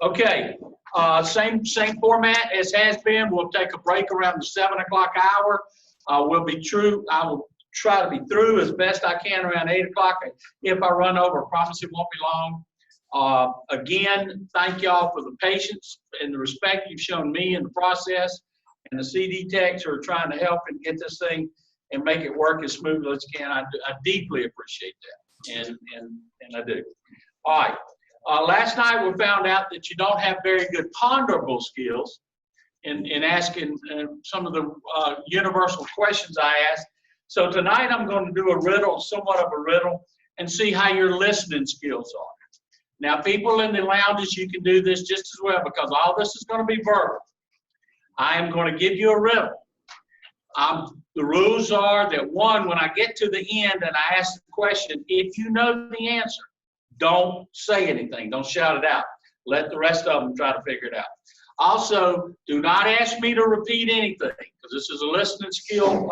Okay, same format as has been. We'll take a break around the 7 o'clock hour. I will try to be through as best I can around 8 o'clock. If I run over, I promise it won't be long. Again, thank y'all for the patience and the respect you've shown me in the process, and the CD techs who are trying to help and get this thing and make it work as smoothly as can. I deeply appreciate that, and I do. All right. Last night we found out that you don't have very good ponderable skills in asking some of the universal questions I asked. So tonight I'm going to do a riddle, somewhat of a riddle, and see how your listening skills are. Now, people in the lounges, you can do this just as well because all this is going to be verbal. I am going to give you a riddle. The rules are that, one, when I get to the end and I ask the question, if you know the answer, don't say anything. Don't shout it out. Let the rest of them try to figure it out. Also, do not ask me to repeat anything because this is a listening skill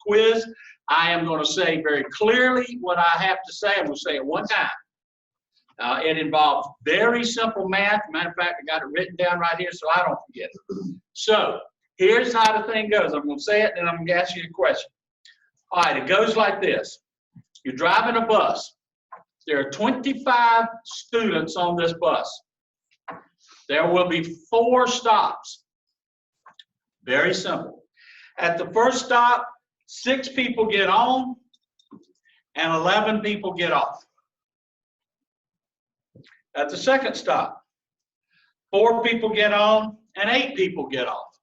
quiz. I am going to say very clearly what I have to say. I'm going to say it one time. It involves very simple math. Matter of fact, I got it written down right here so I don't forget it. So here's how the thing goes. I'm going to say it, and I'm going to ask you a question. All right, it goes like this. You're driving a bus. There are 25 students on this bus. There will be 4 stops. Very simple. At the first stop, 6 people get on and 11 people get off. At the second stop, 4 people get on and 8 people get off.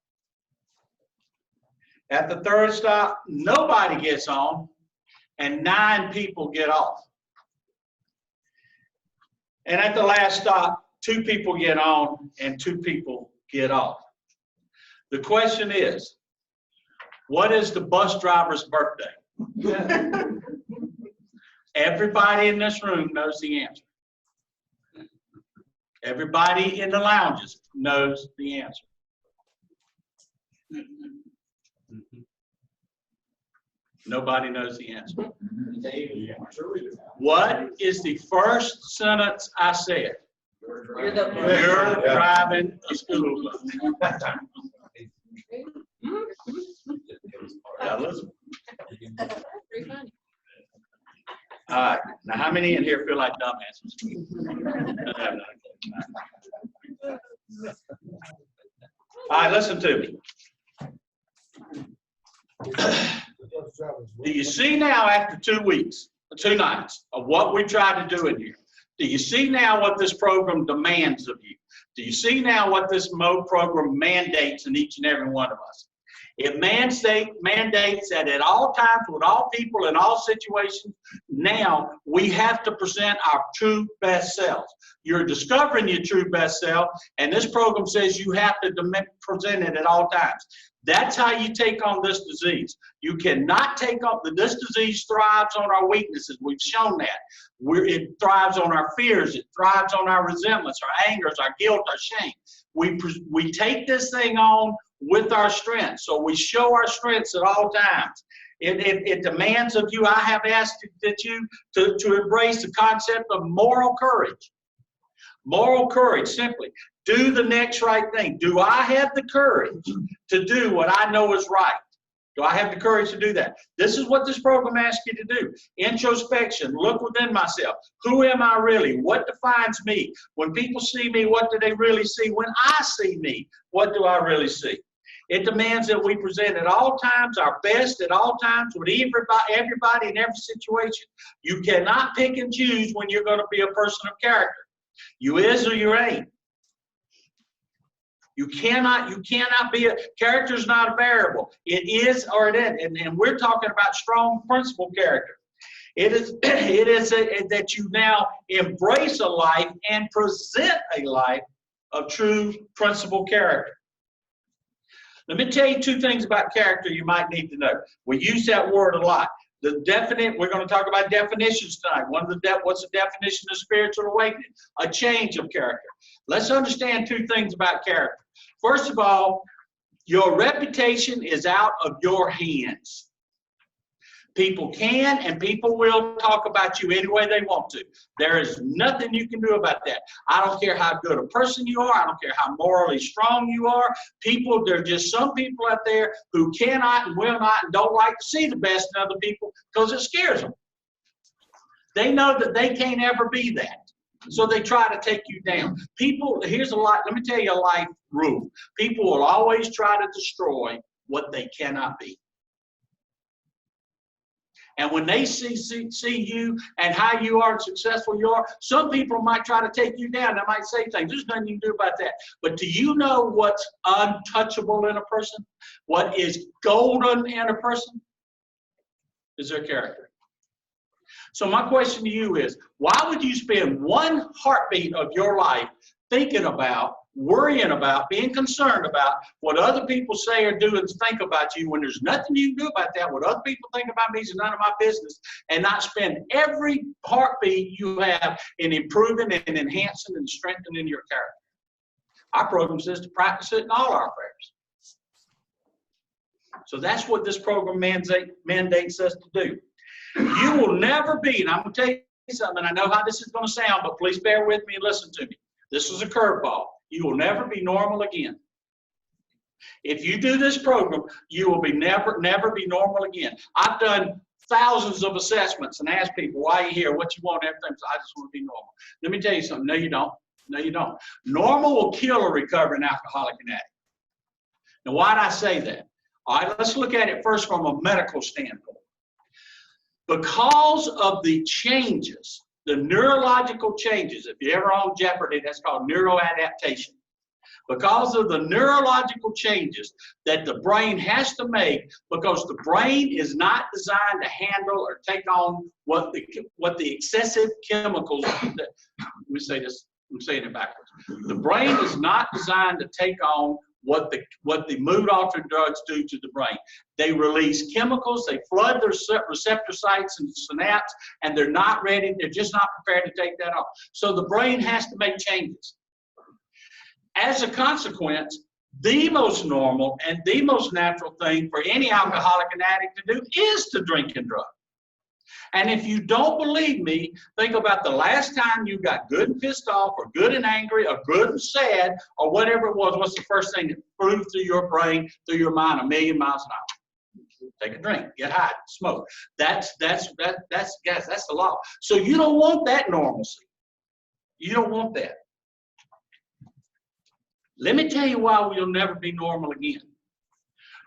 At the third stop, nobody gets on and 9 people get off. And at the last stop, 2 people get on and 2 people get off. The question is, what is the bus driver's birthday? Everybody in this room knows the answer. Everybody in the lounges knows the answer. Nobody knows the answer. What is the first sentence I said? You're driving a school bus. Yeah, listen. All right. Now, how many in here feel like dumbasses? All right, listen to me. Do you see now after 2 weeks, 2 nights of what we tried to do in here? Do you see now what this program demands of you? Do you see now what this program mandates in each and every one of us? It mandates that at all times, with all people, in all situations, now we have to present our true best selves. You're discovering your true best self, and this program says you have to present it at all times. That's how you take on this disease. You cannot take on, this disease thrives on our weaknesses. We've shown that. It thrives on our fears. It thrives on our resentments, our angers, our guilt, our shame. We take this thing on with our strengths. So we show our strengths at all times. It demands of you, I have asked that you to embrace the concept of moral courage. Moral courage, simply. Do the next right thing. Do I have the courage to do what I know is right? Do I have the courage to do that? This is what this program asks you to do. Introspection, look within myself. Who am I really? What defines me? When people see me, what do they really see? When I see me, what do I really see? It demands that we present at all times our best at all times with everybody in every situation. You cannot pick and choose when you're going to be a person of character. You is or you ain't. You cannot be character is not a variable. It is or it isn't. And we're talking about strong principle character. It is that you now embrace a life and present a life of true principle character. Let me tell you 2 things about character you might need to know. We use that word a lot. We're going to talk about definitions tonight. What's the definition of spiritual awakening? A change of character. Let's understand 2 things about character. First of all, your reputation is out of your hands. People can and people will talk about you any way they want to. There is nothing you can do about that. I don't care how good a person you are. I don't care how morally strong you are. There are just some people out there who cannot and will not and don't like to see the best in other people because it scares them. They know that they can't ever be that. So they try to take you down. Let me tell you a life rule. People will always try to destroy what they cannot be. And when they see you and how you are and successful you are, some people might try to take you down. They might say things. There's nothing you can do about that. But do you know what's untouchable in a person? What is golden in a person? Is their character. So my question to you is, why would you spend one heartbeat of your life thinking about, worrying about, being concerned about what other people say or do and think about you when there's nothing you can do about that? What other people think about me is none of my business, and not spend every heartbeat you have in improving and enhancing and strengthening your character? Our program says to practice it in all our affairs. So that's what this program mandates us to do. You will never be, and I'm going to tell you something, I know how this is going to sound, but please bear with me and listen to me. This is a curveball. You will never be normal again. If you do this program, you will never be normal again. I've done thousands of assessments and asked people, why are you here, what you want, everything. So I just want to be normal. Let me tell you something. No, you don't. No, you don't. Normal will kill a recovering alcoholic and addict. Now, why did I say that? All right, let's look at it first from a medical standpoint. Because of the changes, the neurological changes, if you're ever on Jeopardy, that's called neuroadaptation. Because of the neurological changes that the brain has to make, because the brain is not designed to handle or take on what the excessive chemicals, let me say this, I'm saying it backwards. The brain is not designed to take on what the mood-altering drugs do to the brain. They release chemicals, they flood their receptor sites and synapse, and they're not ready, they're just not prepared to take that on. So the brain has to make changes. As a consequence, the most normal and the most natural thing for any alcoholic and addict to do is to drink and drug. And if you don't believe me, think about the last time you got good and pissed off, or good and angry, or good and sad, or whatever it was. What's the first thing that flew through your brain, through your mind, 1,000,000 miles an hour? Take a drink, get high, smoke. That's the law. So you don't want that normalcy. You don't want that. Let me tell you why we'll never be normal again.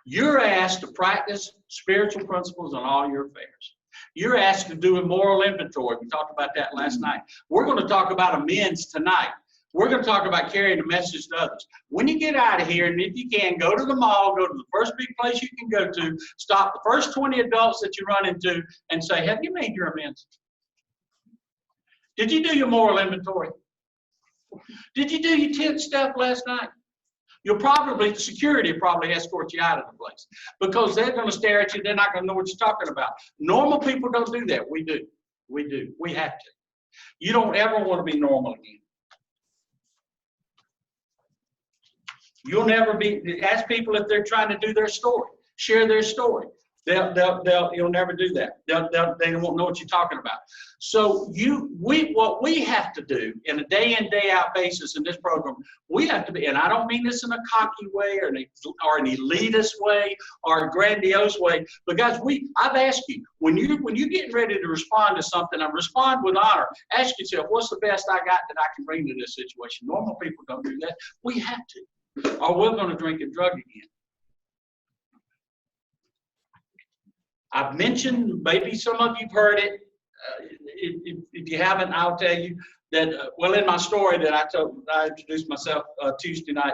You're asked to practice spiritual principles in all your affairs. You're asked to do a moral inventory. We talked about that last night. We're going to talk about amends tonight. We're going to talk about carrying the message to others. When you get out of here, and if you can, go to the mall, go to the first big place you can go to, stop the first 20 adults that you run into, and say, have you made your amends? Did you do your moral inventory? Did you do your 10th step last night? The security will probably escort you out of the place because they're going to stare at you. They're not going to know what you're talking about. Normal people don't do that. We do. We do. We have to. You don't ever want to be normal again. You'll never be, ask people if they're trying to do their story, share their story. You'll never do that. They won't know what you're talking about. So what we have to do in a day in, day out basis in this program, we have to be, and I don't mean this in a cocky way or an elitist way or a grandiose way, but guys, I've asked you, when you're getting ready to respond to something, and respond with honor, ask yourself, what's the best I got that I can bring to this situation? Normal people don't do that. We have to, or we're going to drink and drug again. I've mentioned, maybe some of you've heard it. If you haven't, I'll tell you that, in my story that I introduced myself Tuesday night,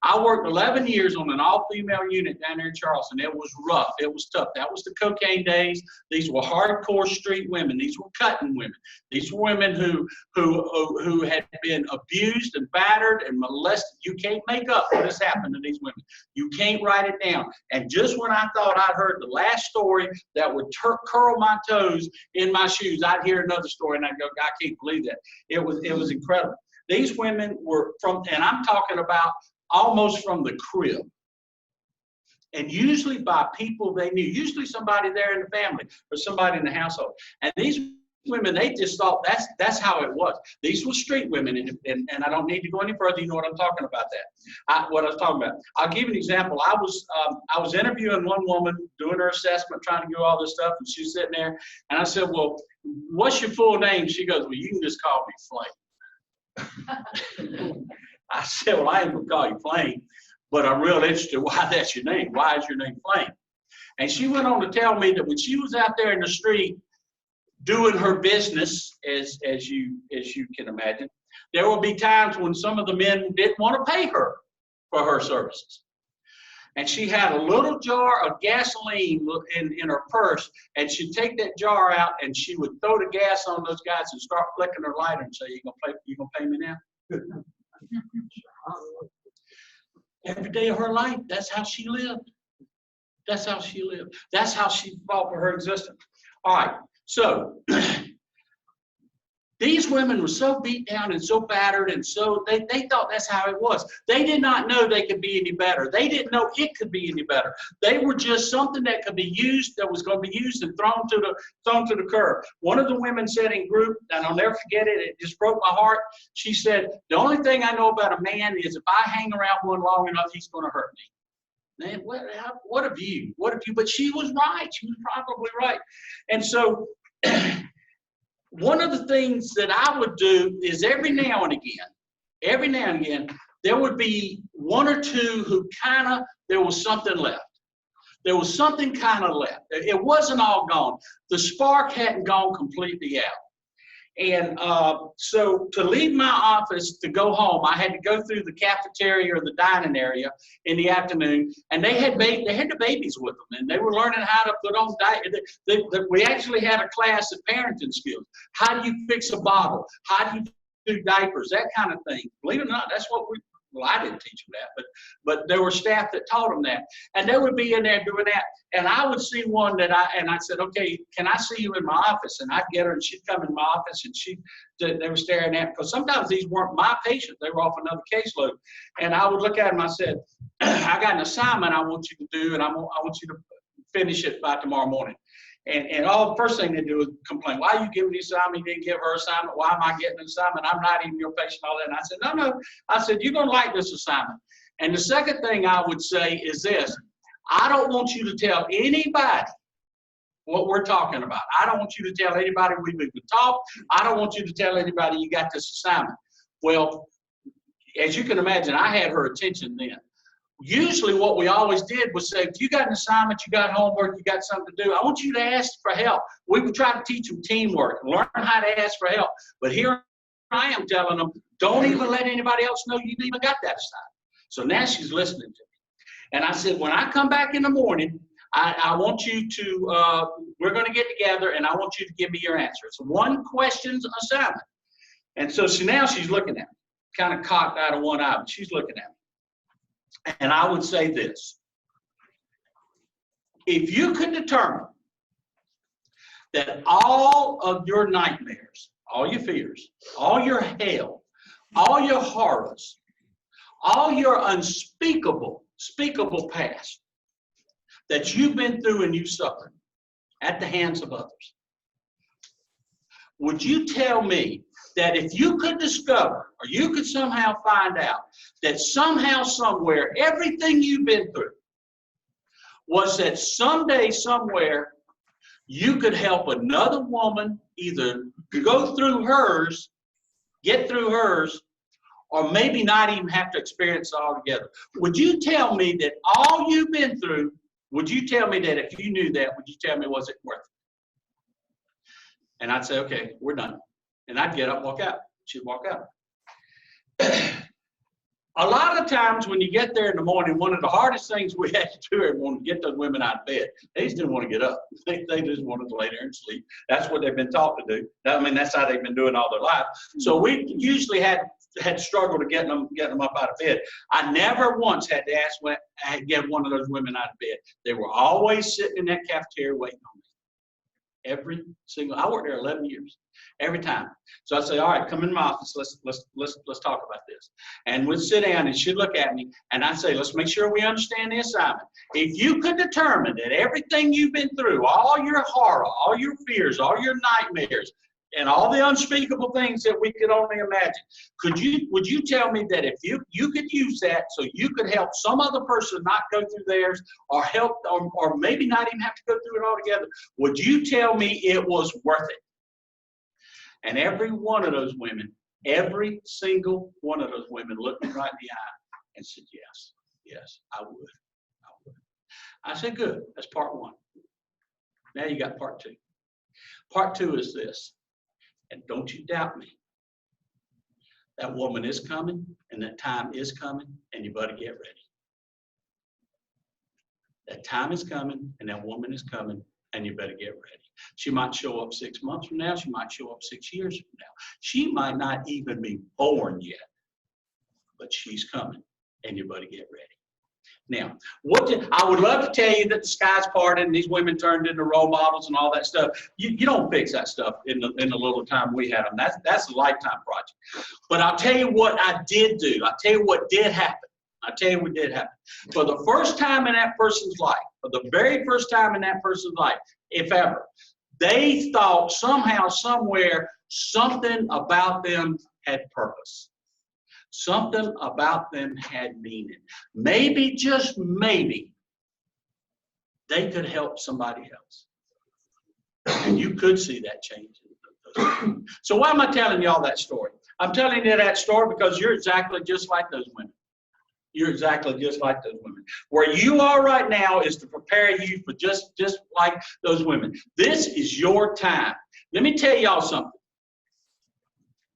I worked 11 years on an all-female unit down there in Charleston. It was rough. It was tough. That was the cocaine days. These were hardcore street women. These were cutting women. These were women who had been abused and battered and molested. You can't make up what has happened to these women. You can't write it down. And just when I thought I'd heard the last story that would curl my toes in my shoes, I'd hear another story and I'd go, I can't believe that. It was incredible. These women were and I'm talking about almost from the crib. and usually by people they knew, usually somebody there in the family or somebody in the household. And these women, they just thought that's how it was. These were street women, and I don't need to go any further. You know what I'm talking about what I was talking about. I'll give you an example. I was interviewing one woman, doing her assessment, trying to do all this stuff, and she's sitting there, and I said, well, what's your full name? She goes, well, you can just call me Flame. I said, well, I ain't gonna call you Flame, but I'm real interested why that's your name. Why is your name Flame? And she went on to tell me that when she was out there in the street doing her business, as you can imagine, there will be times when some of the men didn't want to pay her for her services. And she had a little jar of gasoline in her purse, and she'd take that jar out and she would throw the gas on those guys and start flicking her lighter and say, you gonna pay me now? Every day of her life, that's how she lived. That's how she lived. That's how she fought for her existence. All right. So these women were so beat down and so battered, and so they thought that's how it was. They did not know they could be any better. They didn't know it could be any better. They were just something that could be used, that was going to be used and thrown to the curb. One of the women said in group, and I'll never forget it, it just broke my heart. She said, the only thing I know about a man is if I hang around one long enough, he's going to hurt me. Man, what a view, what a view. But she was right. She was probably right. And so one of the things that I would do is every now and again, there would be one or two who there was something left. There was something kind of left. It wasn't all gone. The spark hadn't gone completely out. And so to leave my office to go home, I had to go through the cafeteria or the dining area in the afternoon, and they had the babies with them, and they were learning how to put on diapers. We actually had a class of parenting skills. How do you fix a bottle? How do you do diapers? That kind of thing. Believe it or not, that's what I didn't teach them that, but there were staff that taught them that. And they would be in there doing that. And I would see one and I said, okay, can I see you in my office? And I'd get her and she'd come in my office and they were staring at me, because sometimes these weren't my patients. They were off another caseload. And I would look at them, I said, I got an assignment I want you to do, and I want you to finish it by tomorrow morning. And all the first thing they do is complain. Why are you giving me assignment? You didn't give her assignment. Why am I getting an assignment? I'm not even your patient, all that. And I said, no. I said, you're going to like this assignment. And the second thing I would say is this. I don't want you to tell anybody what we're talking about. I don't want you to tell anybody we've been talk. I don't want you to tell anybody you got this assignment. Well, as you can imagine, I had her attention then. Usually what we always did was say, if you got an assignment, you got homework, you got something to do, I want you to ask for help. We would try to teach them teamwork, learn how to ask for help. But here I am telling them, don't even let anybody else know you even got that assignment. So now she's listening to me. And I said, when I come back in the morning, I want you to, we're going to get together, and I want you to give me your answer. It's one questions assignment. And so now she's looking at me, kind of cocked out of one eye, but she's looking at me. And I would say this. If you could determine that all of your nightmares, all your fears, all your hell, all your horrors, all your unspeakable past that you've been through and you suffered at the hands of others, would you tell me that if you could discover, or you could somehow find out, that somehow, somewhere, everything you've been through was that someday, somewhere, you could help another woman either go through hers, get through hers, or maybe not even have to experience it all together? Would you tell me that all you've been through, would you tell me that if you knew that, would you tell me, was it worth it? And I'd say, okay, we're done. And I'd get up, walk out. She'd walk out. A lot of times when you get there in the morning, one of the hardest things we had to do is want to get those women out of bed. They just didn't want to get up. They just wanted to lay there and sleep. That's what they've been taught to do. I mean, that's how they've been doing all their life. So we usually had struggled to get them up out of bed. I never once had to get one of those women out of bed. They were always sitting in that cafeteria waiting on me. Every single, I worked there 11 years, every time. So I say, all right, come in my office, let's talk about this. And we'd sit down and she'd look at me and I'd say, let's make sure we understand the assignment. If you could determine that everything you've been through, all your horror, all your fears, all your nightmares, and all the unspeakable things that we could only imagine, would you tell me that if you could use that so you could help some other person not go through theirs, or help, or maybe not even have to go through it altogether, would you tell me it was worth it? And every one of those women, every single one of those women looked me right in the eye and said, yes, I would. I said, good, that's part one. Now you got part two. Part two is this. And don't you doubt me. That woman is coming, and that time is coming, and you better get ready. That time is coming, and that woman is coming, and you better get ready. She might show up 6 months from now. She might show up 6 years from now. She might not even be born yet, but she's coming, and you better get ready. Now, I would love to tell you that the sky's parted and these women turned into role models and all that stuff. You don't fix that stuff in the little time we had them. That's a lifetime project. But I'll tell you what I did do. I'll tell you what did happen. For the first time in that person's life, for the very first time in that person's life, if ever, they thought somehow, somewhere, something about them had purpose. Something about them had meaning. Maybe, just maybe, they could help somebody else. And you could see that change. So why am I telling you all that story? I'm telling you that story because you're exactly just like those women. You're exactly just like those women. Where you are right now is to prepare you for just like those women. This is your time. Let me tell y'all something.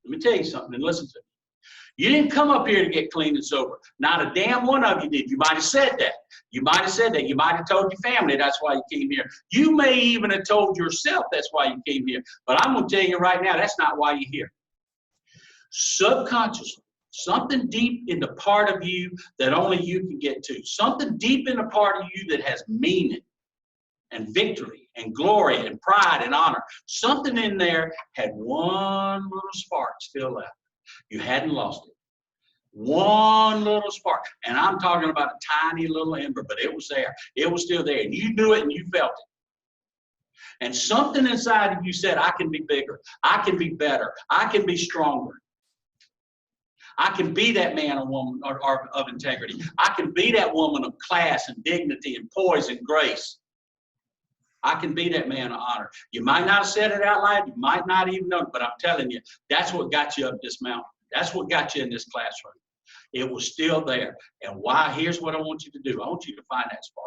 Let me tell you something and listen to me. You didn't come up here to get clean and sober. Not a damn one of you did. You might have said that. You might have said that. You might have told your family that's why you came here. You may even have told yourself that's why you came here. But I'm going to tell you right now, that's not why you're here. Subconsciously, something deep in the part of you that only you can get to. Something deep in the part of you that has meaning and victory and glory and pride and honor. Something in there had one little spark still left. You hadn't lost it. One little spark. And I'm talking about a tiny little ember, but it was there. It was still there. And you knew it and you felt it. And something inside of you said, I can be bigger. I can be better. I can be stronger. I can be that man or woman of integrity. I can be that woman of class and dignity and poise and grace. I can be that man of honor. You might not have said it out loud. You might not even know it, but I'm telling you, that's what got you up this mountain. That's what got you in this classroom. It was still there. And why? Here's what I want you to do. I want you to find that spark.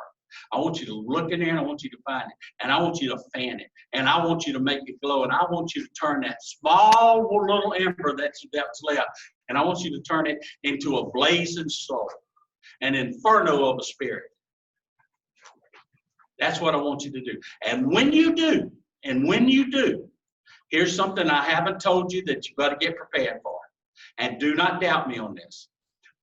I want you to look in there and I want you to find it. And I want you to fan it. And I want you to make it glow. And I want you to turn that small little ember that's left. And I want you to turn it into a blazing soul. An inferno of a spirit. That's what I want you to do. And when you do, here's something I haven't told you that you got to get prepared for. And do not doubt me on this.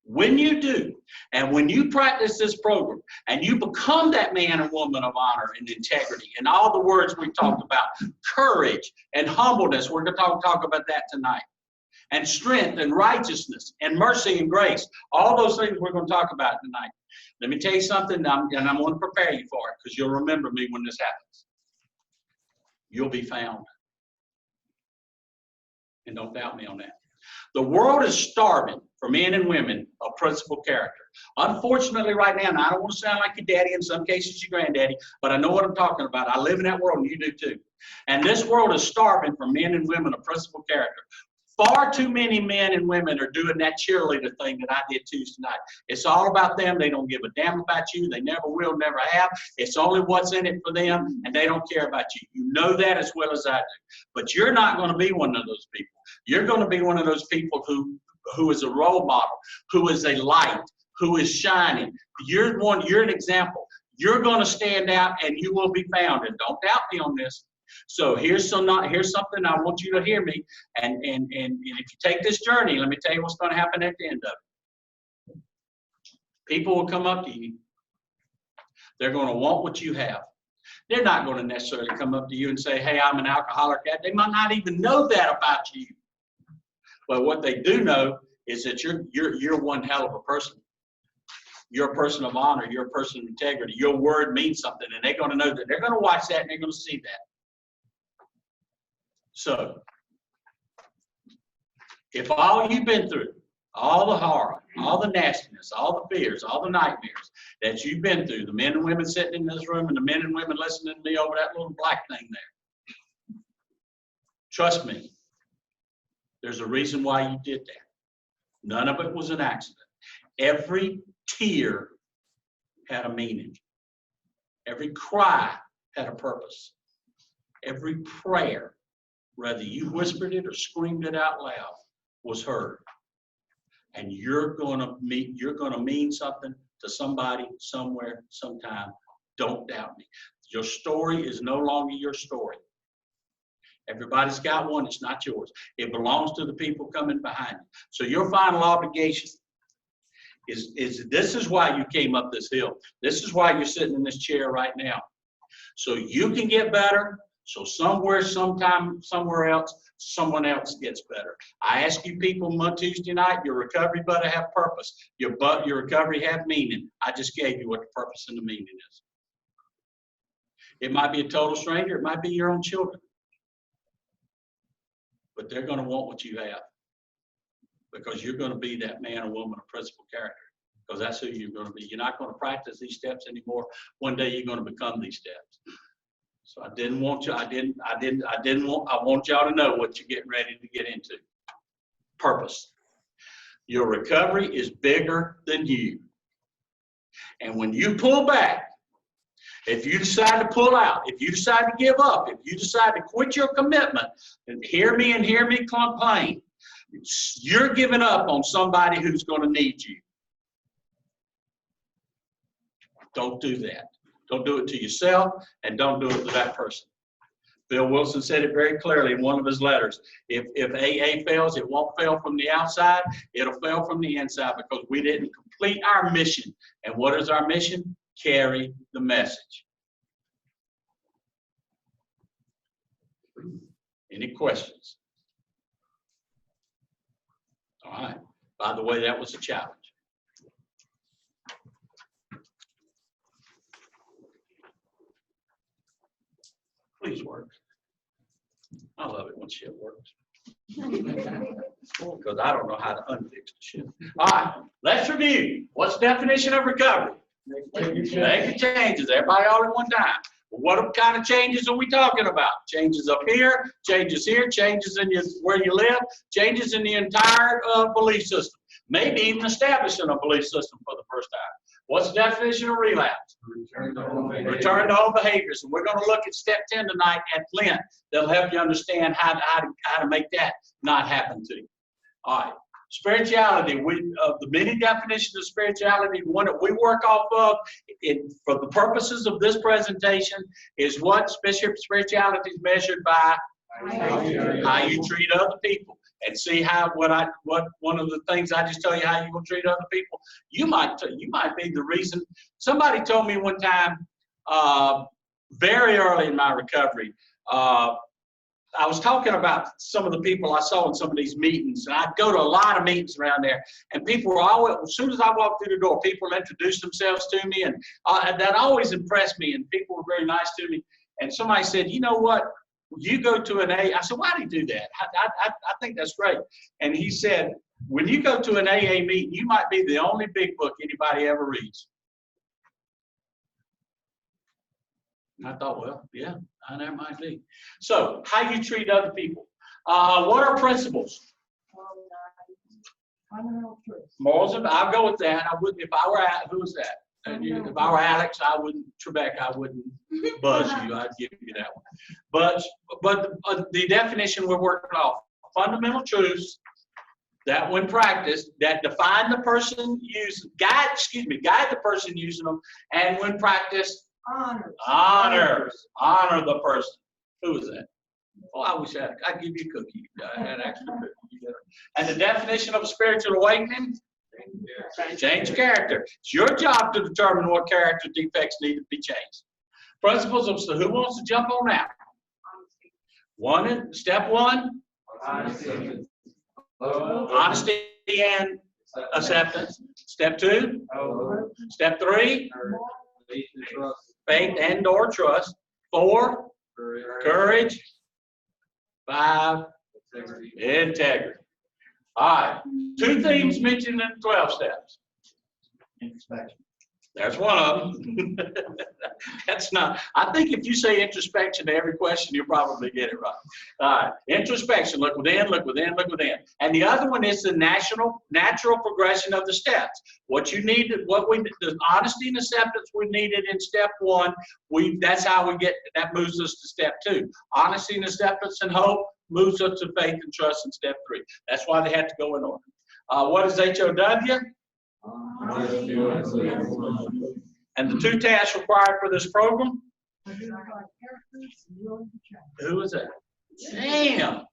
When you do, and when you practice this program, and you become that man and woman of honor and integrity, and all the words we talked about, courage and humbleness, we're going to talk about that tonight, and strength and righteousness and mercy and grace, all those things we're going to talk about tonight. Let me tell you something, and I'm going to prepare you for it, because you'll remember me when this happens. You'll be found. And don't doubt me on that. The world is starving for men and women of principled character. Unfortunately, right now, and I don't want to sound like your daddy, in some cases your granddaddy, but I know what I'm talking about. I live in that world, and you do too. And this world is starving for men and women of principled character. Far too many men and women are doing that cheerleader thing that I did Tuesday night. It's all about them. They don't give a damn about you. They never will, never have. It's only what's in it for them, and they don't care about you. You know that as well as I do. But you're not going to be one of those people. You're going to be one of those people who is a role model, who is a light, who is shining. You're an example. You're going to stand out, and you will be found. And don't doubt me on this. So here's something I want you to hear me, and if you take this journey, let me tell you what's going to happen at the end of it. People will come up to you. They're going to want what you have. They're not going to necessarily come up to you and say, hey, I'm an alcoholic. They might not even know that about you. But what they do know is that you're one hell of a person. You're a person of honor. You're a person of integrity. Your word means something, and they're going to know that. They're going to watch that, and they're going to see that. So, if all you've been through, all the horror, all the nastiness, all the fears, all the nightmares that you've been through, the men and women sitting in this room and the men and women listening to me over that little black thing there, trust me, there's a reason why you did that. None of it was an accident. Every tear had a meaning. Every cry had a purpose. Every prayer, whether you whispered it or screamed it out loud, was heard. And you're gonna mean something to somebody, somewhere, sometime. Don't doubt me. Your story is no longer your story. Everybody's got one, it's not yours. It belongs to the people coming behind you. So your final obligation is this is why you came up this hill. This is why you're sitting in this chair right now. So you can get better, so somewhere, sometime, somewhere else, someone else gets better. I ask you people Tuesday night, your recovery better have purpose. Your recovery have meaning. I just gave you what the purpose and the meaning is. It might be a total stranger, it might be your own children. But they're going to want what you have, because you're going to be that man or woman of principal character, because that's who you're going to be. You're not going to practice these steps anymore. One day you're going to become these steps. So I want y'all to know what you're getting ready to get into. Purpose. Your recovery is bigger than you. And when you pull back, if you decide to pull out, if you decide to give up, if you decide to quit your commitment, and hear me complain, you're giving up on somebody who's going to need you. Don't do that. Don't do it to yourself, and don't do it to that person. Bill Wilson said it very clearly in one of his letters. If AA fails, it won't fail from the outside. It'll fail from the inside, because we didn't complete our mission. And what is our mission? Carry the message. Any questions? All right. By the way, that was a challenge. Please work. I love it when shit works. Because I don't know how to unfix the shit. All right, let's review. What's the definition of recovery? Making changes. Everybody all at one time. What kind of changes are we talking about? Changes up here, changes here, changes in where you live, changes in the entire belief system. Maybe even establishing a belief system for the first time. What's the definition of relapse? Return to old behaviors. And we're going to look at step 10 tonight at Flint. That'll help you understand how to make that not happen to you. All right. Spirituality. The many definitions of spirituality, the one that we work off of for the purposes of this presentation is what spirituality is measured by how you treat other people. And see how one of the things I just tell you how you will treat other people. You might be the reason. Somebody told me one time, very early in my recovery, I was talking about some of the people I saw in some of these meetings, and I'd go to a lot of meetings around there, and people were always, as soon as I walked through the door, people introduced themselves to me, and that always impressed me, and people were very nice to me. And somebody said, you know what? You go to an AA. I said, why do you do that? I think that's great. And he said, when you go to an AA meeting, you might be the only big book anybody ever reads. And I thought, well, yeah, that might be. So, how you treat other people. What are principles? Morals. I'll go with that. I would, if I were, who was that? If I were Alex, I wouldn't, Trebek, I wouldn't buzz you. I'd give you that one. But the definition we're working off, fundamental truths that when practiced, that define the person guide the person using them, and when practiced, honor the person. Who was that? Oh, I wish I'd give you a cookie. I had extra cookie. And the definition of a spiritual awakening? Change character. It's your job to determine what character defects need to be changed. Principles of, so who wants to jump on that? Step one, honesty and acceptance. Step two, step three, faith and or trust. 4, courage. 5, integrity. All right, 2 themes mentioned in 12 steps. Introspection. There's one of them. That's not, I think if you say introspection to every question, you'll probably get it right. All right, introspection, look within, look within, look within. And the other one is the natural progression of the steps. What you need, the honesty and acceptance we needed in step 1, that's how we get, that moves us to step 2. Honesty and acceptance and hope moves us to faith and trust in step 3. That's why they had to go in order. What is HOW? And the 2 tasks required for this program? Who is that? Damn.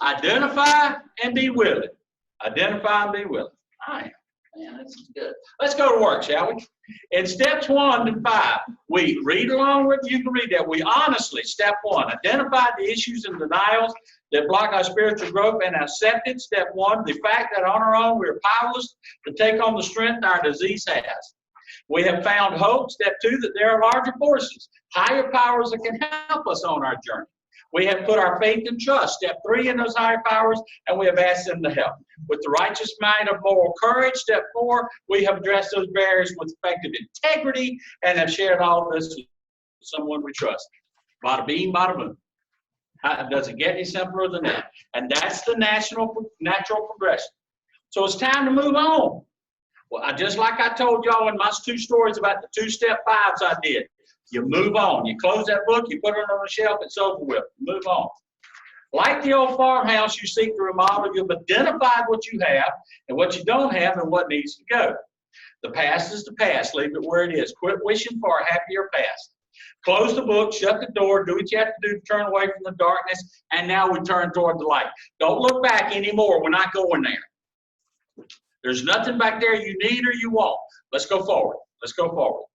Identify and be willing. Identify and be willing. All right. Man, this is good. Let's go to work, shall we? In steps 1 to 5, we read along with you can read that. We honestly, step 1, identify the issues and denials that block our spiritual growth and accept it. Step 1, the fact that on our own we're powerless to take on the strength our disease has. We have found hope. Step 2, that there are larger forces, higher powers that can help us on our journey. We have put our faith and trust, step 3, in those higher powers, and we have asked them to help. With the righteous mind of moral courage, step 4, we have addressed those barriers with effective integrity and have shared all this with someone we trust. Bada bing, bada boom. Does it get any simpler than that? And that's the natural progression. So it's time to move on. Well, just like I told y'all in my 2 stories about the 2 step 5s I did. You move on. You close that book, you put it on the shelf, it's over with. Move on. Like the old farmhouse you seek to remodel, you've identified what you have and what you don't have and what needs to go. The past is the past. Leave it where it is. Quit wishing for a happier past. Close the book, shut the door, do what you have to do to turn away from the darkness, and now we turn toward the light. Don't look back anymore. We're not going there. There's nothing back there you need or you want. Let's go forward. Let's go forward.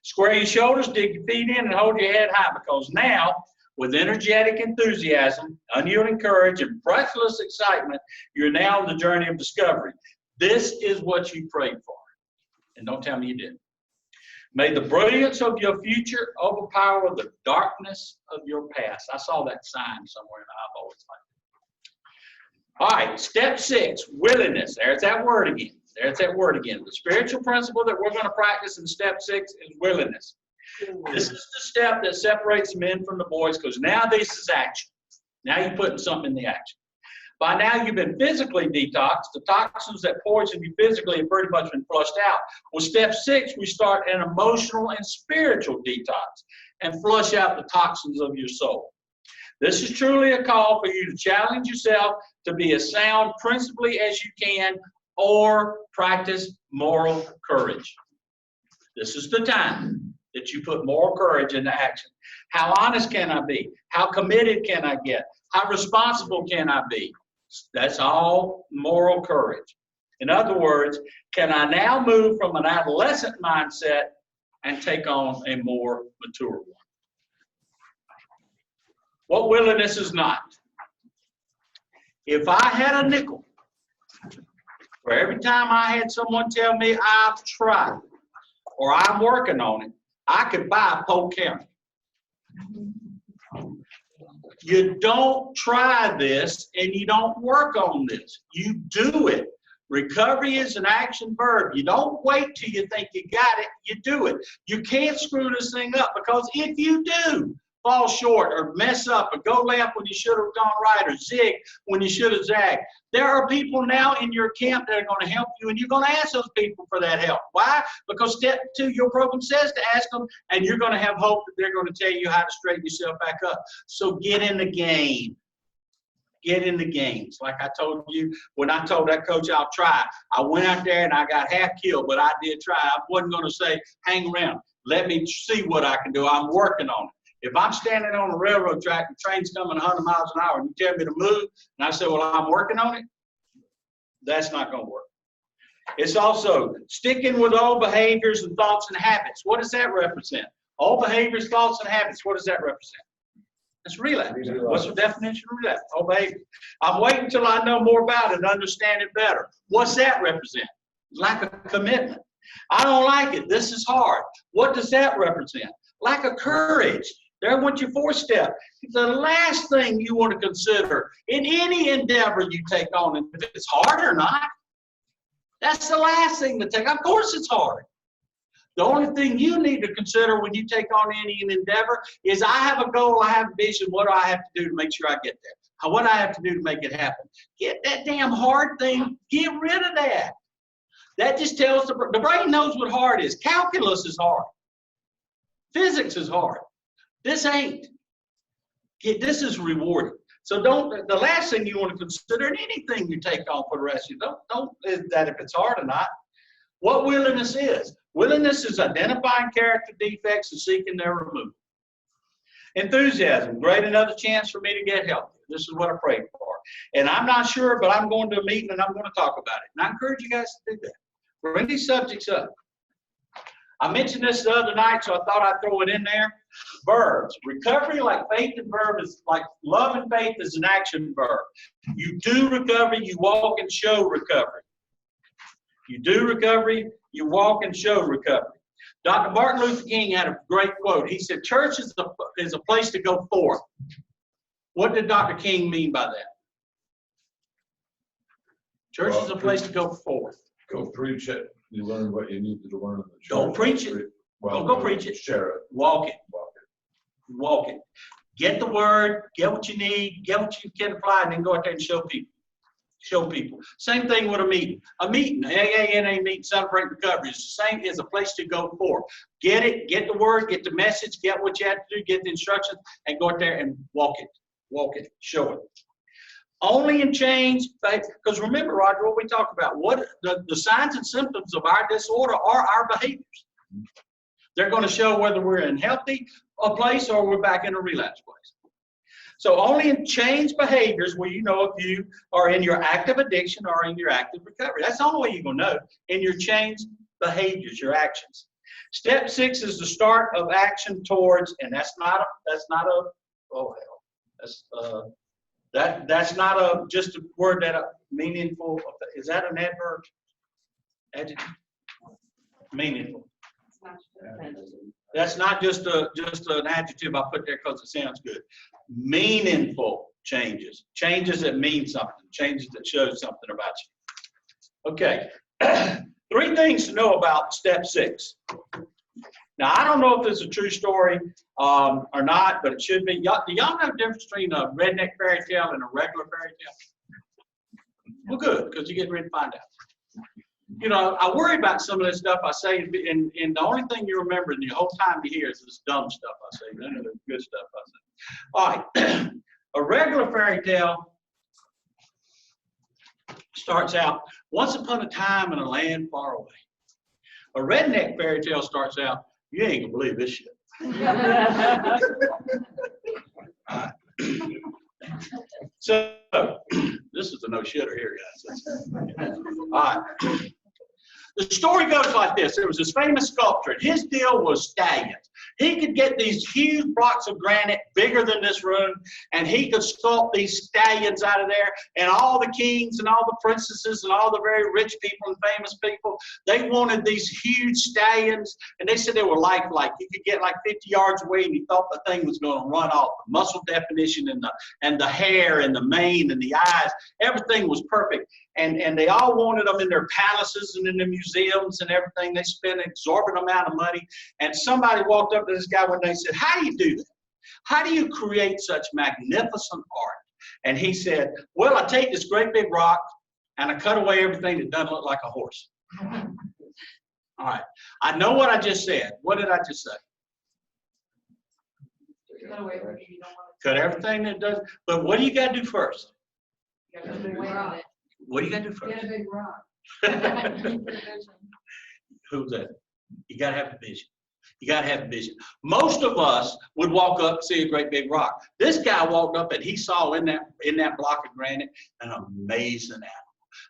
Square your shoulders, dig your feet in, and hold your head high, because now, with energetic enthusiasm, unyielding courage, and breathless excitement, you're now on the journey of discovery. This is what you prayed for. And don't tell me you didn't. May the brilliance of your future overpower the darkness of your past. I saw that sign somewhere, and I've always liked it. All right, step 6, willingness. There's that word again. There's that word again. The spiritual principle that we're going to practice in step 6 is willingness. This is the step that separates men from the boys, because now this is action. Now you're putting something in the action. By now you've been physically detoxed. The toxins that poison you physically have pretty much been flushed out. With step 6, we start an emotional and spiritual detox and flush out the toxins of your soul. This is truly a call for you to challenge yourself to be as sound principally as you can, or practice moral courage. This is the time that you put moral courage into action. How honest can I be? How committed can I get? How responsible can I be? That's all moral courage. In other words, can I now move from an adolescent mindset and take on a more mature one? What willingness is not? If I had a nickel for every time I had someone tell me I've tried or I'm working on it, I could buy Polk County. You don't try this and you don't work on this. You do it. Recovery is an action verb. You don't wait till you think you got it. You do it. You can't screw this thing up, because if you do fall short or mess up or go left when you should have gone right or zig when you should have zagged, there are people now in your camp that are going to help you, and you're going to ask those people for that help. Why? Because step 2, your program says to ask them, and you're going to have hope that they're going to tell you how to straighten yourself back up. So get in the game. Get in the games. Like I told you, when I told that coach I'll try, I went out there and I got half killed, but I did try. I wasn't going to say, hang around. Let me see what I can do. I'm working on it. If I'm standing on a railroad track and the train's coming 100 miles an hour and you tell me to move, and I say, well, I'm working on it, that's not going to work. It's also sticking with old behaviors and thoughts and habits. What does that represent? Old behaviors, thoughts, and habits. What does that represent? It's relapse. What's the definition of relapse? Old behavior. I'm waiting until I know more about it and understand it better. What's that represent? Lack of commitment. I don't like it. This is hard. What does that represent? Lack of courage. There went your fourth step. The last thing you want to consider in any endeavor you take on, and if it's hard or not, that's the last thing to take. Of course it's hard. The only thing you need to consider when you take on any endeavor is I have a goal, I have a vision, what do I have to do to make sure I get there? What do I have to do to make it happen? Get that damn hard thing, get rid of that. That just tells the brain knows what hard is. Calculus is hard. Physics is hard. This ain't. This is rewarding. So the last thing you want to consider in anything you take on for the rest of you, don't is that if it's hard or not. What willingness is. Willingness is identifying character defects and seeking their removal. Enthusiasm, great another chance for me to get healthy. This is what I prayed for. And I'm not sure, but I'm going to a meeting and I'm going to talk about it. And I encourage you guys to do that. Bring these subjects up. I mentioned this the other night, so I thought I'd throw it in there. Verbs. Recovery, like faith and verb, is like love and faith is an action verb. You do recovery, you walk and show recovery. You do recovery, you walk and show recovery. Dr. Martin Luther King had a great quote. He said, church is a place to go forth. What did Dr. King mean by that? Church is a place to go forth. Go preach it. You learn what you need to learn in the church. Don't preach it. Well, Go preach it. Share it. Walk it. Walk it. Walk it. Get the word, get what you need, get what you can apply, and then go out there and show people. Show people. Same thing with a meeting. A meeting, AANA meeting, Celebrate Recovery, is the same as a place to go for. Get it, get the word, get the message, get what you have to do, get the instructions, and go out there and walk it. Walk it, show it. Only in change, because remember, Roger, what we talk about, what the signs and symptoms of our disorder are our behaviors. They're going to show whether we're in healthy a place or we're back in a relapse place. So only in changed behaviors will you know if you are in your active addiction or in your active recovery. That's the only way you're going to know, in your changed behaviors, your actions. Step 6 is the start of action towards, and that's not just a word that meaningful. Is that an adverb? Adjective? Meaningful. That's not just an adjective I put there because it sounds good. Meaningful changes. Changes that mean something. Changes that show something about you. Okay. 3 things to know about step 6. Now, I don't know if this is a true story or not, but it should be. Do y'all know the difference between a redneck fairy tale and a regular fairy tale? Well, good, because you're getting ready to find out. You know, I worry about some of this stuff I say, and the only thing you remember the whole time you hear is this dumb stuff I say, none of the good stuff I say. All right, a regular fairy tale starts out, once upon a time in a land far away. A redneck fairy tale starts out, you ain't gonna believe this shit. So, this is a no-shitter here, guys. All right. The story goes like this. There was this famous sculptor, and his deal was stallions. He could get these huge blocks of granite bigger than this room, and he could sculpt these stallions out of there, and all the kings and all the princesses and all the very rich people and famous people, they wanted these huge stallions, and they said they were lifelike. You could get like 50 yards away, and you thought the thing was going to run off. The muscle definition and the hair and the mane and the eyes, everything was perfect. And they all wanted them in their palaces and in the museums and everything. They spent an exorbitant amount of money. And somebody walked up to this guy one day and said, how do you do that? How do you create such magnificent art? And he said, well, I take this great big rock and I cut away everything that doesn't look like a horse. All right. I know what I just said. What did I just say? Cut everything that doesn't. But what do you got to do first? What do you got to do first? Get a big rock. Who's that? You got to have a vision. You got to have a vision. Most of us would walk up and see a great big rock. This guy walked up and he saw in that block of granite an amazing animal.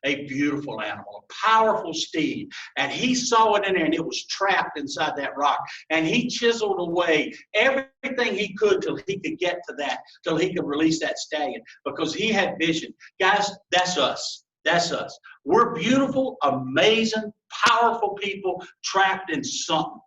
a beautiful animal, a powerful steed. And he saw it in there, and it was trapped inside that rock. And he chiseled away everything he could till he could get to that, till he could release that stallion, because he had vision. Guys, that's us. That's us. We're beautiful, amazing, powerful people trapped in something.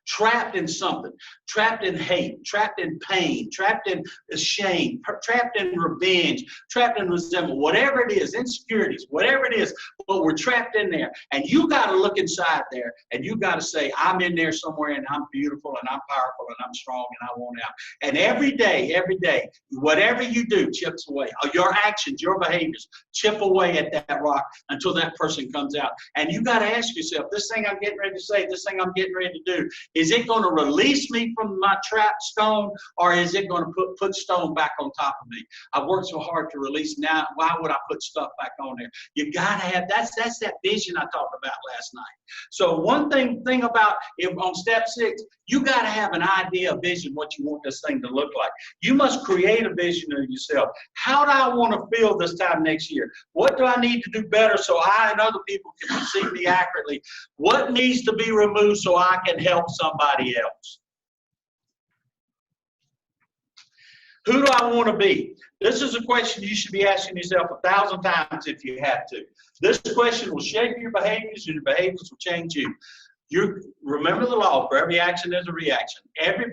Trapped in something, trapped in hate, trapped in pain, trapped in shame, trapped in revenge, trapped in resentment, whatever it is, insecurities, whatever it is, but we're trapped in there. And you got to look inside there, and you got to say, I'm in there somewhere, and I'm beautiful, and I'm powerful, and I'm strong, and I want out. And every day, whatever you do chips away. Your actions, your behaviors chip away at that rock until that person comes out. And you got to ask yourself, this thing I'm getting ready to say, this thing I'm getting ready to do, is it going to release me from my trapped stone, or is it going to put stone back on top of me? I've worked so hard to release. Now, why would I put stuff back on there? You got to have, that's that vision I talked about last night. So one thing about if on step 6, you got to have an idea, a vision, what you want this thing to look like. You must create a vision of yourself. How do I want to feel this time next year? What do I need to do better so I and other people can perceive me accurately? What needs to be removed so I can help somebody else? Who do I want to be? This is a question you should be asking yourself 1,000 times if you have to. This question will shape your behaviors, and your behaviors will change you. You remember the law, for every action there's a reaction.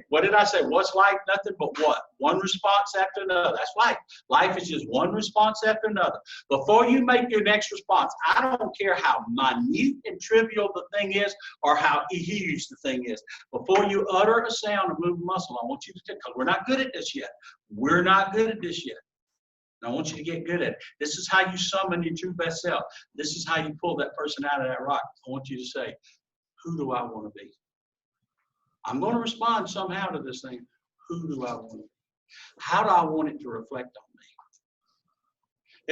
What did I say? What's life? Nothing but what? One response after another. That's life. Life is just one response after another. Before you make your next response, I don't care how minute and trivial the thing is or how huge the thing is. Before you utter a sound or move a muscle, I want you to take, because we're not good at this yet. We're not good at this yet. I want you to get good at it. This is how you summon your true best self. This is how you pull that person out of that rock. I want you to say, who do I want to be? I'm going to respond somehow to this thing. Who do I want to be? How do I want it to reflect on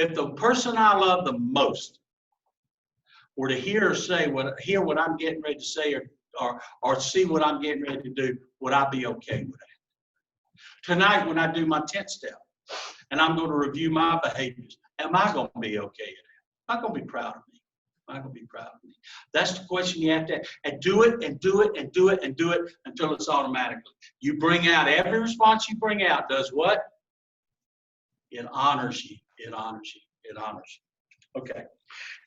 me? If the person I love the most were to hear what I'm getting ready to say or see what I'm getting ready to do, would I be okay with that? Tonight when I do my 10th step and I'm going to review my behaviors, am I going to be okay with that? Am I going to be proud of me? Am I going to be proud of me? That's the question you have to ask. And do it and do it and do it and do it until it's automatically. You bring out, every response you bring out does what? It honors you. It honors you. It honors you. Okay.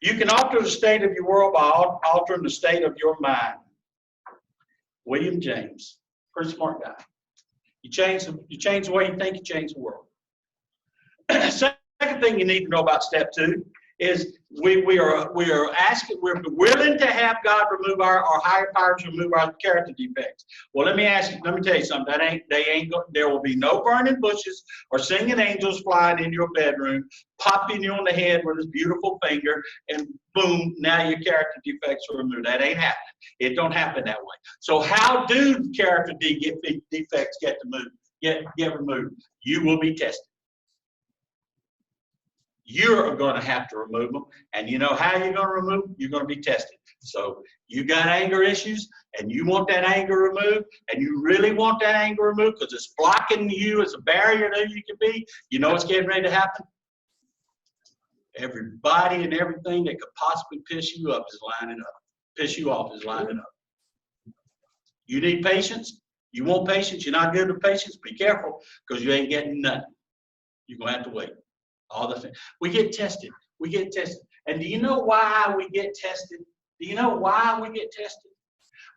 You can alter the state of your world by altering the state of your mind. William James, pretty smart guy. You change the way you think, you change the world. Second thing you need to know about step 2 is we are we're willing to have God remove our higher powers, remove our character defects. Well, let me tell you something. There will be no burning bushes or singing angels flying in your bedroom, popping you on the head with his beautiful finger, and boom, now your character defects are removed. That ain't happening. It don't happen that way. So how do character defects get removed? You will be tested. You're going to have to remove them. And you know how you're going to remove them? You're going to be tested. So you got anger issues and you want that anger removed, and you really want that anger removed because it's blocking you as a barrier that you can be. You know what's getting ready to happen? Everybody and everything that could possibly piss you up is lining up. Piss you off is lining up. You need patience. You want patience. You're not good with patience. Be careful because you ain't getting nothing. You're going to have to wait. All the things. We get tested. We get tested. And do you know why we get tested? Do you know why we get tested?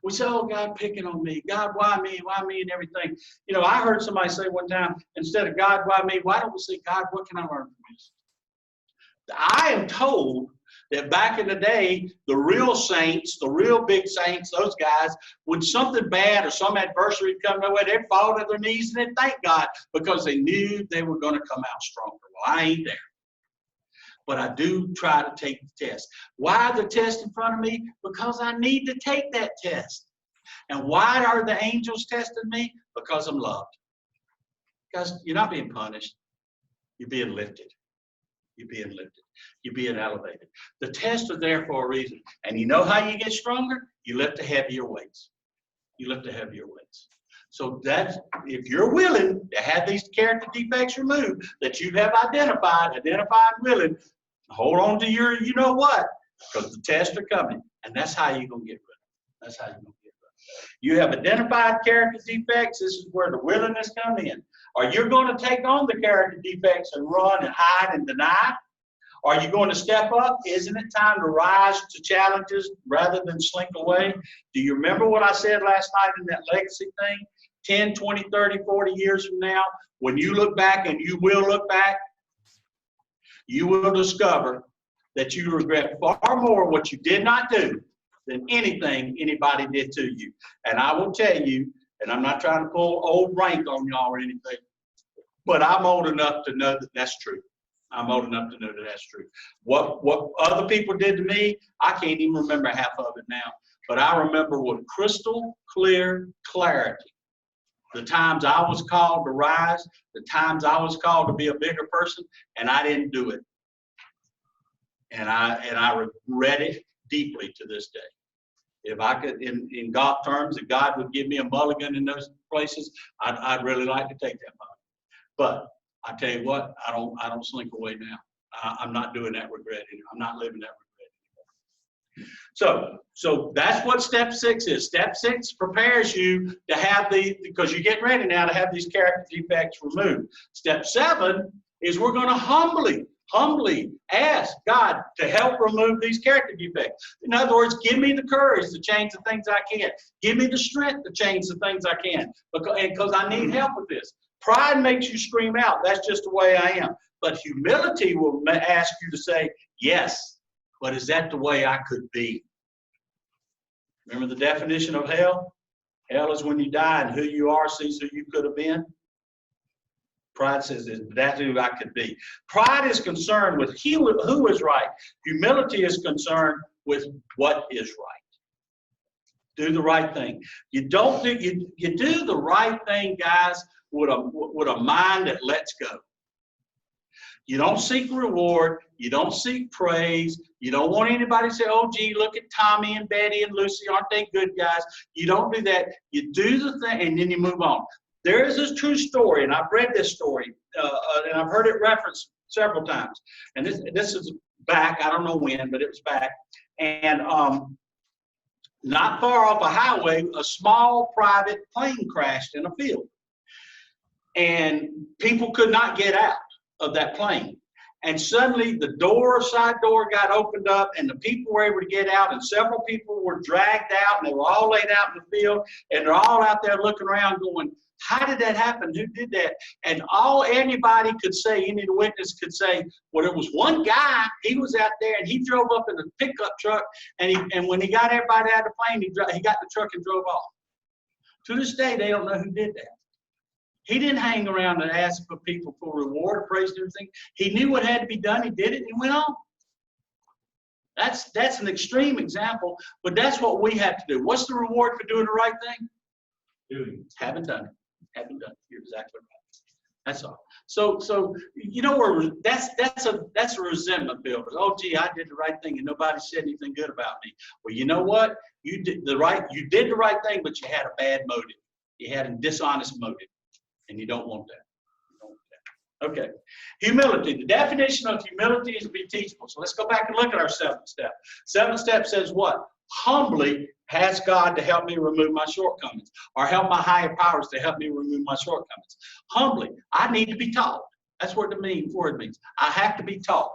We say, oh, God picking on me. God, why me? Why me and everything? You know, I heard somebody say one time, instead of God, why me? Why don't we say, God, what can I learn from this? I am told that back in the day, the real saints, the real big saints, those guys, when something bad or some adversity come their way, they'd fall to their knees and they'd thank God because they knew they were going to come out stronger. Well, I ain't there. But I do try to take the test. Why the test in front of me? Because I need to take that test. And why are the angels testing me? Because I'm loved. Because you're not being punished. You're being lifted. You're being lifted. You're being elevated. The tests are there for a reason. And you know how you get stronger? You lift the heavier weights. You lift the heavier weights. So that's, if you're willing to have these character defects removed that you have identified willing, Hold on to your, you know what, because the tests are coming, and that's how you're going to get rid of it. That's how you're going to get rid of it. You have identified character defects. This is where the willingness comes in. Are you going to take on the character defects and run and hide and deny? Are you going to step up? Isn't it time to rise to challenges rather than slink away? Do you remember what I said last night in that legacy thing? 10, 20, 30, 40 years from now, when you look back, and you will look back, you will discover that you regret far more what you did not do than anything anybody did to you. And I will tell you, and I'm not trying to pull old rank on y'all or anything, but I'm old enough to know that that's true. I'm old enough to know that that's true. What other people did to me, I can't even remember half of it now. But I remember with crystal clear clarity the times I was called to rise, the times I was called to be a bigger person, and I didn't do it. And I regret it deeply to this day. If I could, in golf terms, if God would give me a mulligan in those places, I'd really like to take that mulligan. But I tell you what, I don't slink away now. I'm not doing that regret anymore. I'm not living that regret anymore. So that's what step 6 is. Step 6 prepares you to have because you're getting ready now to have these character defects removed. Step 7 is we're going to humbly ask God to help remove these character defects. In other words, give me the courage to change the things I can. Give me the strength to change the things I can, because I need help with this. Pride makes you scream out, that's just the way I am. But humility will ask you to say, yes, but is that the way I could be? Remember the definition of hell? Hell is when you die and who you are sees who you could have been. Pride says that's who I could be. Pride is concerned with who is right. Humility is concerned with what is right. Do the right thing. You do the right thing, guys, with a mind that lets go. You don't seek reward. You don't seek praise. You don't want anybody to say, oh, gee, look at Tommy and Betty and Lucy. Aren't they good guys? You don't do that. You do the thing, and then you move on. There is a true story, and I've read this story, and I've heard it referenced several times. And this is back, I don't know when, but it was back. And not far off a highway, a small private plane crashed in a field. And people could not get out of that plane. And suddenly the side door got opened up, and the people were able to get out, and several people were dragged out, and they were all laid out in the field, and they're all out there looking around going, how did that happen? Who did that? And all anybody could say, any witness could say, well, there was one guy, he was out there, and he drove up in a pickup truck, and when he got everybody out of the plane, he got the truck and drove off. To this day, they don't know who did that. He didn't hang around and ask for people for reward or praise and everything. He knew what had to be done. He did it, and he went on. That's an extreme example, but that's what we have to do. What's the reward for doing the right thing? Haven't done it. Haven't done it. You're exactly right. That's all. So you know where that's a resentment builder. Oh, gee, I did the right thing and nobody said anything good about me. Well, you know what? You did the right thing, but you had a bad motive. You had a dishonest motive. And you don't want that. You don't want that. Okay. Humility. The definition of humility is to be teachable. So let's go back and look at our 7th step. 7th step says what? Humbly ask God to help me remove my shortcomings, or help my higher powers to help me remove my shortcomings. Humbly. I need to be taught. That's what the word means. I have to be taught.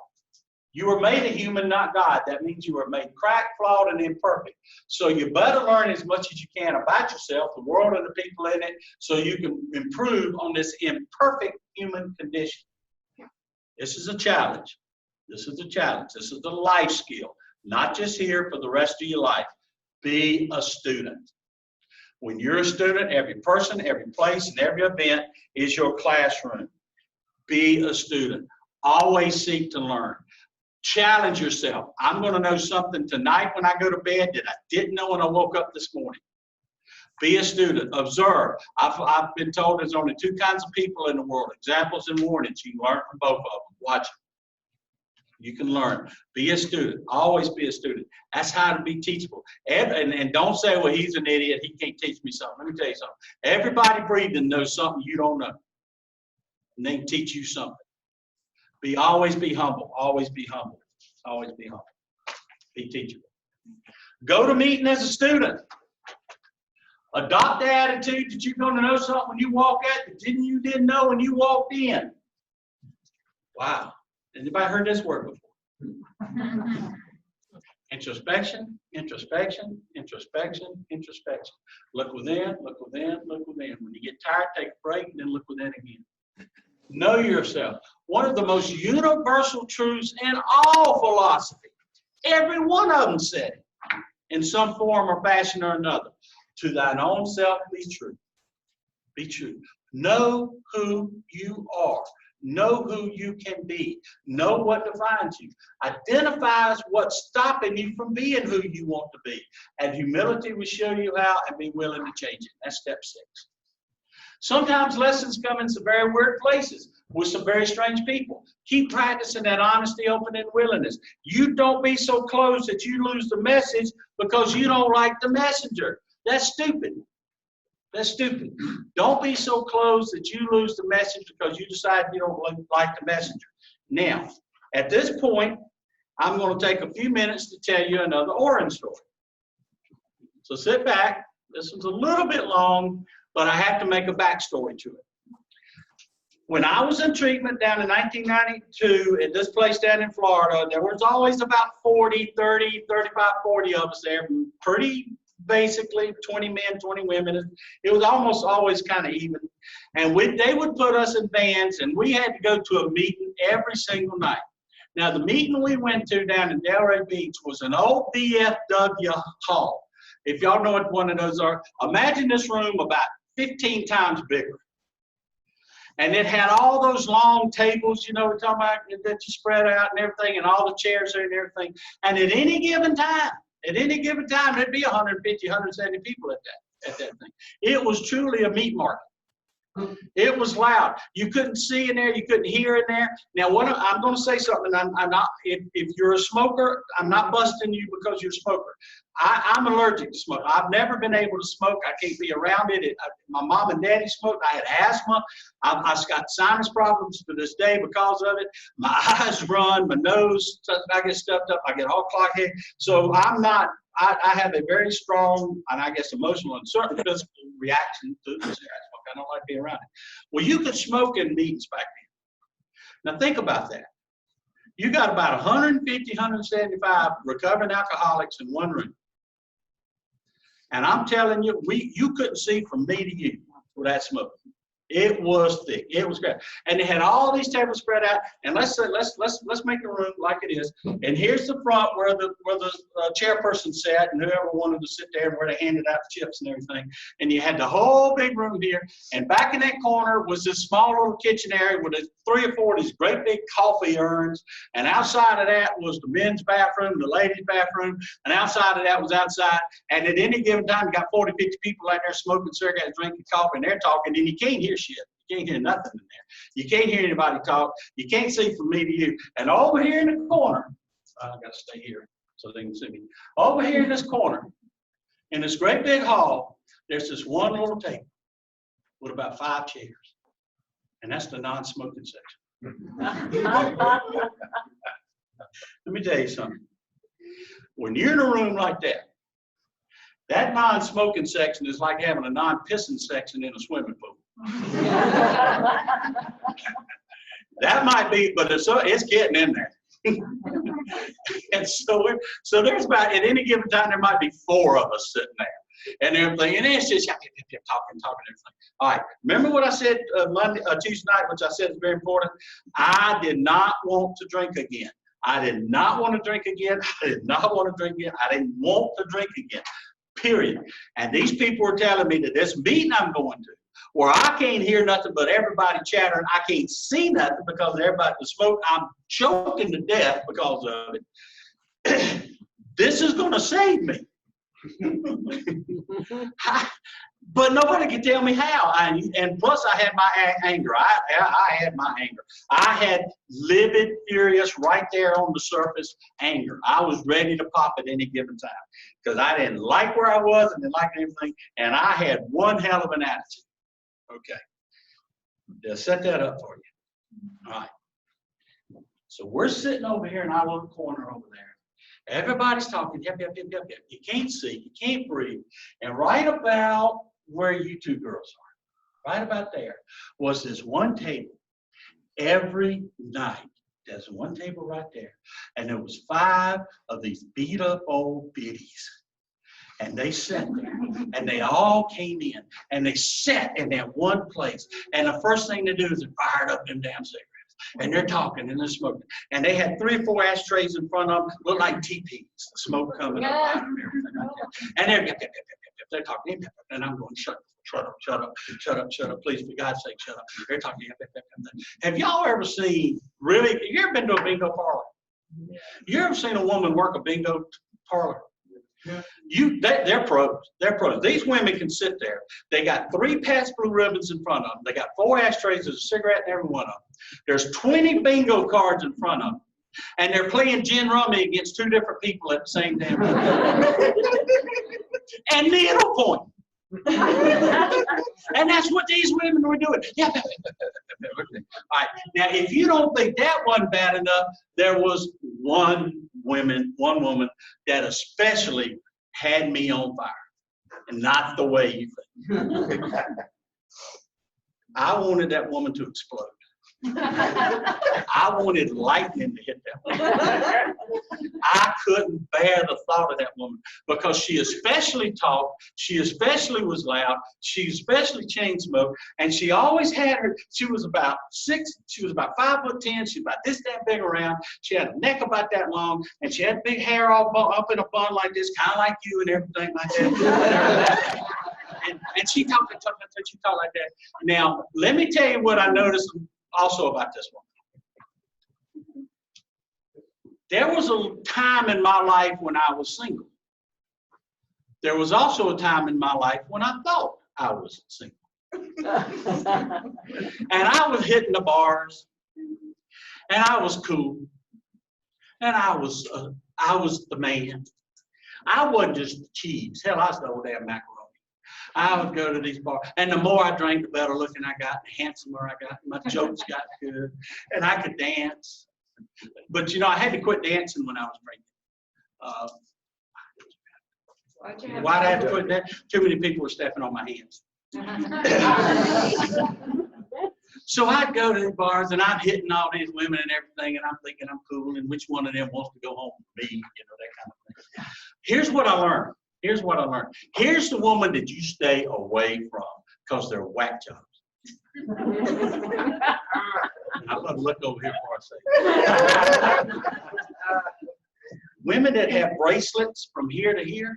You were made a human, not God. That means you were made cracked, flawed, and imperfect. So you better learn as much as you can about yourself, the world, and the people in it, so you can improve on this imperfect human condition. This is a challenge. This is a challenge. This is the life skill, not just here for the rest of your life. Be a student. When you're a student, every person, every place, and every event is your classroom. Be a student. Always seek to learn. Challenge yourself. I'm going to know something tonight when I go to bed that I didn't know when I woke up this morning. Be a student. Observe. I've been told there's only 2 kinds of people in the world, examples and warnings. You can learn from both of them. Watch them. You can learn. Be a student. Always be a student. That's how to be teachable. And don't say, well, he's an idiot. He can't teach me something. Let me tell you something. Everybody breathing knows something you don't know. And they can teach you something. Always be humble. Always be humble. Always be humble. Be teachable. Go to meeting as a student. Adopt the attitude that you're going to know something when you walk out that you didn't know when you walked in. Wow. Anybody heard this word before? Introspection, introspection, introspection, introspection. Look within, look within, look within. When you get tired, take a break, and then look within again. Know yourself. One of the most universal truths in all philosophy. Every one of them said it in some form or fashion or another. To thine own self be true. Be true. Know who you are. Know who you can be. Know what defines you. Identifies what's stopping you from being who you want to be. And humility will show you how, and be willing to change it. That's step 6. Sometimes lessons come in some very weird places with some very strange people. Keep practicing that honesty, openness, and willingness. You don't be so closed that you lose the message because you don't like the messenger. That's stupid. That's stupid. Don't be so closed that you lose the message because you decide you don't like the messenger. Now, at this point, I'm going to take a few minutes to tell you another Oren story. So sit back. This one's a little bit long, but I have to make a backstory to it. When I was in treatment down in 1992 at this place down in Florida, there was always about 40, 30, 35, 40 of us there, pretty basically 20 men, 20 women. It was almost always kind of even. And they would put us in vans, and we had to go to a meeting every single night. Now, the meeting we went to down in Delray Beach was an old VFW hall. If y'all know what one of those are, imagine this room about 15 times bigger. And it had all those long tables, you know, we're talking about, that you spread out and everything, and all the chairs there and everything. And at any given time, there'd be 150, 170 people at that thing. It was truly a meat market. It was loud. You couldn't see in there. You couldn't hear in there. Now, I'm going to say something. I'm not. If you're a smoker, I'm not busting you because you're a smoker. I'm allergic to smoke. I've never been able to smoke. I can't be around it. My mom and daddy smoked. I had asthma. I've got sinus problems to this day because of it. My eyes run. My nose, I get stuffed up. I get all clogged head. So I'm not. I have a very strong and I guess emotional and certain physical reaction to cigarette smoke. I don't like being around it. Well, you could smoke in meetings back then. Now think about that. You got about 150, 175 recovering alcoholics in one room. And I'm telling you, you couldn't see from me to you with that smoke. It was thick. It was great. And they had all these tables spread out. And let's make the room like it is. And here's the front where the chairperson sat and whoever wanted to sit there, where they handed out the chips and everything. And you had the whole big room here. And back in that corner was this small little kitchen area with 3 or 4 of these great big coffee urns. And outside of that was the men's bathroom, the ladies' bathroom. And outside of that was outside. And at any given time, you got 40, 50 people out there smoking cigarettes, drinking coffee, and they're talking. And you can't hear shit. You can't hear nothing in there. You can't hear anybody talk. You can't see from me to you. And over here in the corner, I got to stay here so they can see me. Over here in this corner, in this great big hall, there's this one little table with about 5 chairs. And that's the non-smoking section. Let me tell you something. When you're in a room like that, that non-smoking section is like having a non-pissing section in a swimming pool. That might be, but it's getting in there. And so there's about, at any given time, there might be 4 of us sitting there and everything. And it's just talking and everything. All right. Remember what I said Tuesday night, which I said is very important? I did not want to drink again. I did not want to drink again. I did not want to drink again. I didn't want to drink again. Period. And these people were telling me that this meeting I'm going to, where I can't hear nothing but everybody chattering, I can't see nothing because of everybody the smoke, I'm choking to death because of it. This is going to save me. But nobody can tell me how. And plus, I had my anger. I had my anger. I had livid, furious, right there on the surface anger. I was ready to pop at any given time because I didn't like where I was and didn't like anything. And I had one hell of an attitude. Okay. They'll set that up for you. All right. So we're sitting over here in our little corner over there. Everybody's talking, yep, yep, yep, yep, yep. You can't see, you can't breathe. And right about where you two girls are, right about there, was this one table. Every night, there's one table right there. And there was 5 of these beat up old biddies. And they sat there, and they all came in, and they sat in that one place. And the first thing they do is they fired up them damn cigarettes. And they're talking and they're smoking. And they had 3 or 4 ashtrays in front of them, looked like teepees, the smoke coming up out of them, everything like that. And they're talking, and I'm going, shut up, please, for God's sake, shut up. They're talking. Have y'all ever seen, really, you ever been to a bingo parlor? You ever seen a woman work a bingo parlor? Yeah. They're pros. They're pros. These women can sit there. They got 3 Pabst Blue Ribbons in front of them. They got 4 ashtrays. There's a cigarette in every one of them. There's 20 bingo cards in front of them. And they're playing gin rummy against 2 different people at the same damn time. And needlepoint. And that's what these women were doing. Yeah. All right. Now, if you don't think that wasn't bad enough, there was one woman that especially had me on fire, and not the way you think. I wanted that woman to explode. I wanted lightning to hit that woman. I couldn't bear the thought of that woman because she especially talked, she especially was loud, she especially chain smoked, and she always had her, she was about 5'10", she was about this damn big around, she had a neck about that long, and she had big hair all up in a bun like this, kind of like you and everything like that. And she talked like that. Now, let me tell you what I noticed also about this one. There was a time in my life when I was single. There was also a time in my life when I thought I was single. And I was hitting the bars, and I was cool, and I was the man. I wasn't just the cheese. Hell, I was the old damn macaroni. I would go to these bars, and the more I drank, the better looking I got, the handsomer I got, my jokes got good, and I could dance. But you know, I had to quit dancing when I was drinking. Why'd I have to quit that? Too many people were stepping on my hands. So I'd go to the bars, and I'm hitting all these women and everything, and I'm thinking I'm cool, and which one of them wants to go home with me, you know, that kind of thing. Here's what I learned. Here's the woman that you stay away from because they're whack jobs. I'm going to look over here for a second. Women that have bracelets from here to here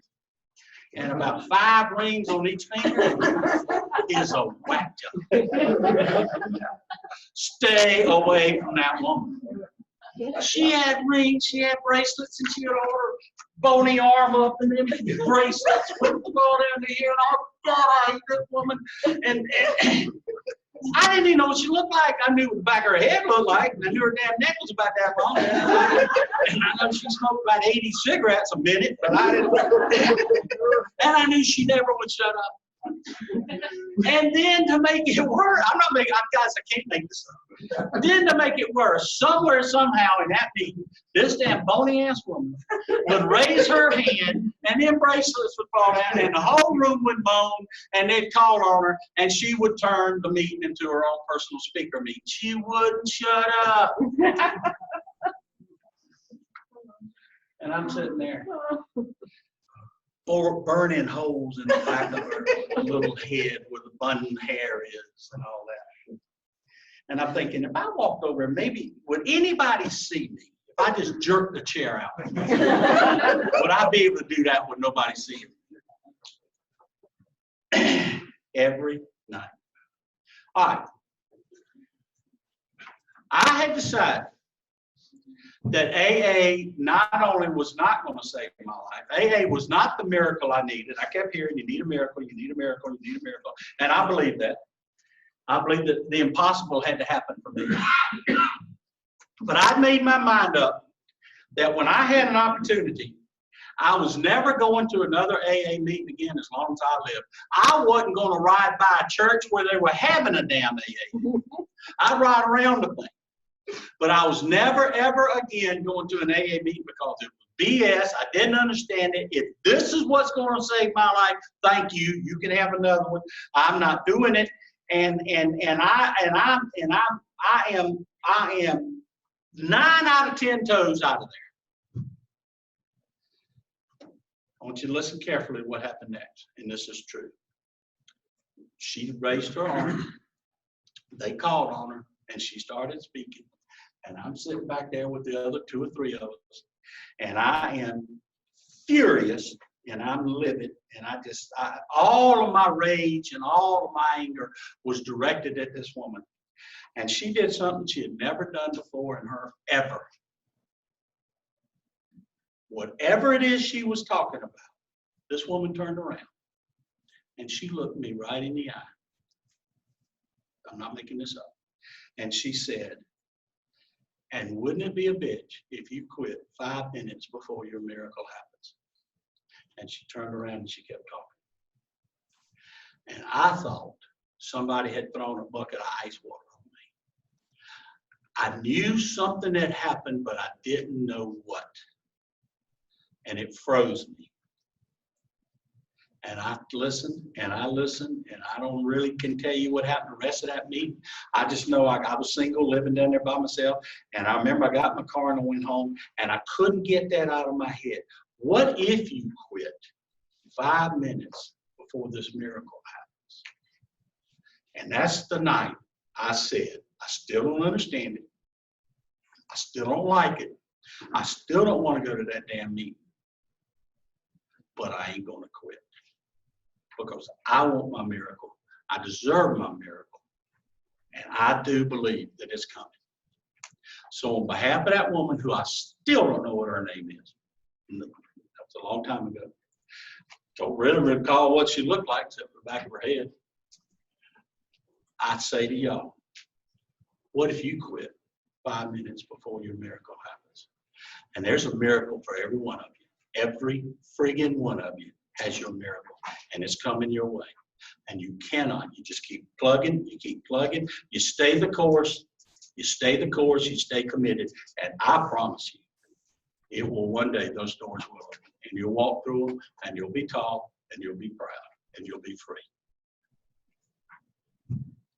and about 5 rings on each finger is a whack job. Stay away from that woman. She had rings, she had bracelets, and she had all her bony arm up and then bracelets with the ball down to here. And oh God, I hate this woman. And I didn't even know what she looked like. I knew what the back of her head looked like, and I knew her damn neck was about that long. And I know she smoked about 80 cigarettes a minute, but I didn't. And I knew she never would shut up. And then to make it worse, guys, I can't make this up. Then to make it worse, somewhere, somehow in that meeting, this damn bony ass woman would raise her hand, and then bracelets would fall down, and the whole room would moan, and they'd call on her, and she would turn the meeting into her own personal speaker meeting. She wouldn't shut up. And I'm sitting there. Or burning holes in the back of her little head where the bun hair is and all that. And I'm thinking, if I walked over, maybe, would anybody see me? If I just jerked the chair out, would I be able to do that with nobody seeing me? Every night. All right. I had decided that AA not only was not going to save my life, AA was not the miracle I needed. I kept hearing, you need a miracle, you need a miracle, you need a miracle. And I believe that. I believe that the impossible had to happen for me. But I made my mind up that when I had an opportunity, I was never going to another AA meeting again as long as I lived. I wasn't going to ride by a church where they were having a damn AA. I'd ride around the thing. But I was never, ever again going to an AA meeting because it was BS. I didn't understand it. If this is what's going to save my life, thank you. You can have another one. I'm not doing it. I am 9 out of 10 toes out of there. I want you to listen carefully to what happened next, and this is true. She raised her arm. They called on her, and she started speaking. And I'm sitting back there with the other 2 or 3 of us, and I am furious, and I'm livid, and all of my rage and all of my anger was directed at this woman. And she did something she had never done before in her ever. Whatever it is she was talking about, this woman turned around, and she looked me right in the eye. I'm not making this up. And she said, and wouldn't it be a bitch if you quit 5 minutes before your miracle happens? And she turned around and she kept talking. And I thought somebody had thrown a bucket of ice water on me. I knew something had happened, but I didn't know what. And it froze me. And I listened, and I listened, and I don't really can tell you what happened the rest of that meeting. I just know I was single, living down there by myself, and I remember I got in my car and I went home, and I couldn't get that out of my head. What if you quit 5 minutes before this miracle happens? And that's the night I said, I still don't understand it. I still don't like it. I still don't want to go to that damn meeting. But I ain't going to quit. Because I want my miracle. I deserve my miracle. And I do believe that it's coming. So on behalf of that woman, who I still don't know what her name is, that's a long time ago, don't really recall what she looked like except for the back of her head, I say to y'all, what if you quit 5 minutes before your miracle happens? And there's a miracle for every one of you. Every friggin' one of you has your miracle, and it's coming your way. And you cannot, you just keep plugging, you stay the course, you stay committed, and I promise you, it will one day, those doors will open, and you'll walk through them, and you'll be tall, and you'll be proud, and you'll be free.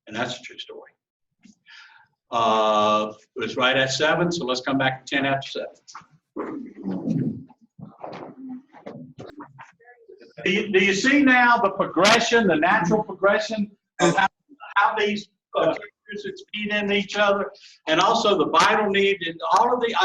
And that's a true story. It was right at 7, so let's come back to 10 after 7. Do you see now the progression, the natural progression of how these characteristics feed into each other, and also the vital need? And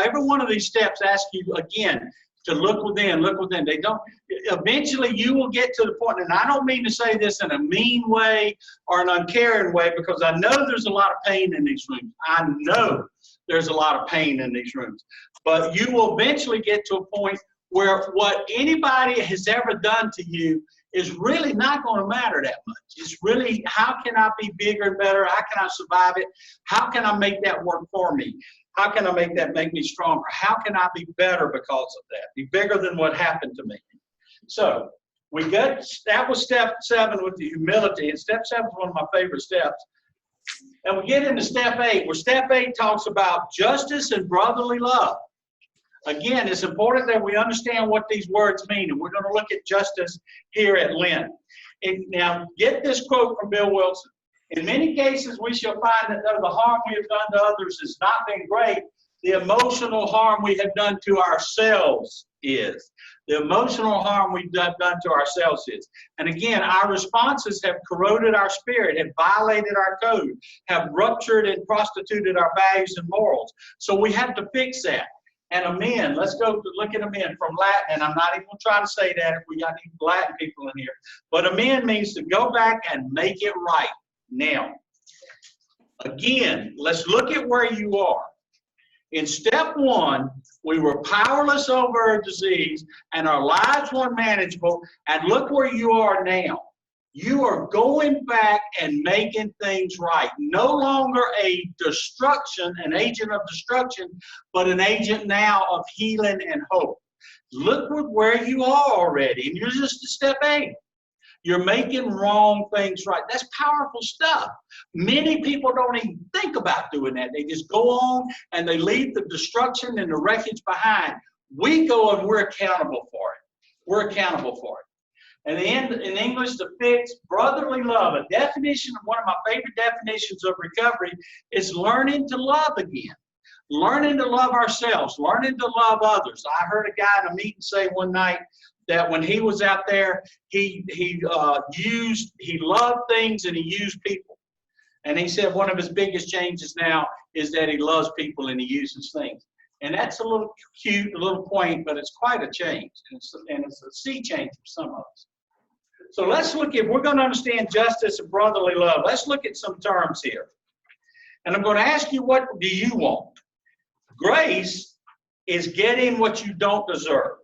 every one of these steps ask you again to look within, look within. They don't. Eventually, you will get to the point, and I don't mean to say this in a mean way or an uncaring way, because I know there's a lot of pain in these rooms. I know there's a lot of pain in these rooms, but you will eventually get to a point where what anybody has ever done to you is really not going to matter that much. It's really, how can I be bigger and better? How can I survive it? How can I make that work for me? How can I make that make me stronger? How can I be better because of that? Be bigger than what happened to me. So that was step 7 with the humility. And step 7 is one of my favorite steps. And we get into step 8, where step 8 talks about justice and brotherly love. Again, it's important that we understand what these words mean, and we're going to look at justice here at Lent. Now, get this quote from Bill Wilson. In many cases, we shall find that though the harm we have done to others has not been great, the emotional harm we have done to ourselves is. The emotional harm we've done to ourselves is. And again, our responses have corroded our spirit, have violated our code, have ruptured and prostituted our values and morals. So we have to fix that. And amend, let's go look at amend from Latin, and I'm not even going to try to say that if we got any Latin people in here. But amend means to go back and make it right. Now, again, let's look at where you are. In step 1, we were powerless over a disease, and our lives were unmanageable, and look where you are now. You are going back and making things right. No longer an agent of destruction, but an agent now of healing and hope. Look where you are already, and you're just at step 8. You're making wrong things right. That's powerful stuff. Many people don't even think about doing that. They just go on and they leave the destruction and the wreckage behind. We go and we're accountable for it. We're accountable for it. And in English, to fix brotherly love, a definition, one of my favorite definitions of recovery is learning to love again. Learning to love ourselves, learning to love others. I heard a guy in a meeting say one night that when he was out there, he loved things and he used people. And he said one of his biggest changes now is that he loves people and he uses things. And that's a little cute, a little quaint, but it's quite a change. And it's a sea change for some of us. So let's look at, we're going to understand justice and brotherly love. Let's look at some terms here. And I'm going to ask you, what do you want? Grace is getting what you don't deserve.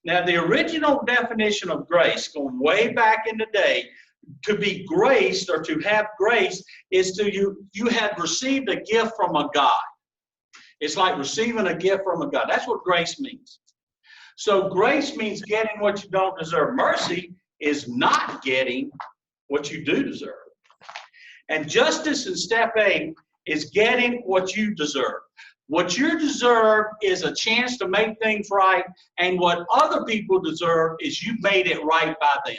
Now, the original definition of grace, going way back in the day, to be graced or to have grace is to you have received a gift from a God. It's like receiving a gift from a God. That's what grace means. So grace means getting what you don't deserve. Mercy is not getting what you do deserve. And justice in step 8 is getting what you deserve. What you deserve is a chance to make things right, and what other people deserve is you made it right by them.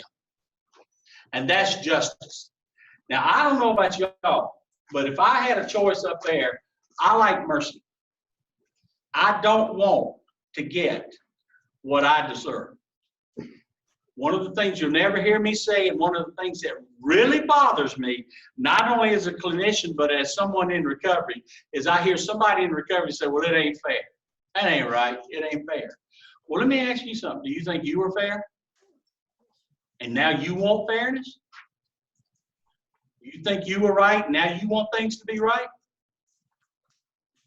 And that's justice. Now, I don't know about y'all, but if I had a choice up there, I like mercy. I don't want to get what I deserve. One of the things you'll never hear me say, and one of the things that really bothers me, not only as a clinician, but as someone in recovery, is I hear somebody in recovery say, well, it ain't fair. That ain't right. It ain't fair. Well, let me ask you something. Do you think you were fair? And now you want fairness? You think you were right, and now you want things to be right?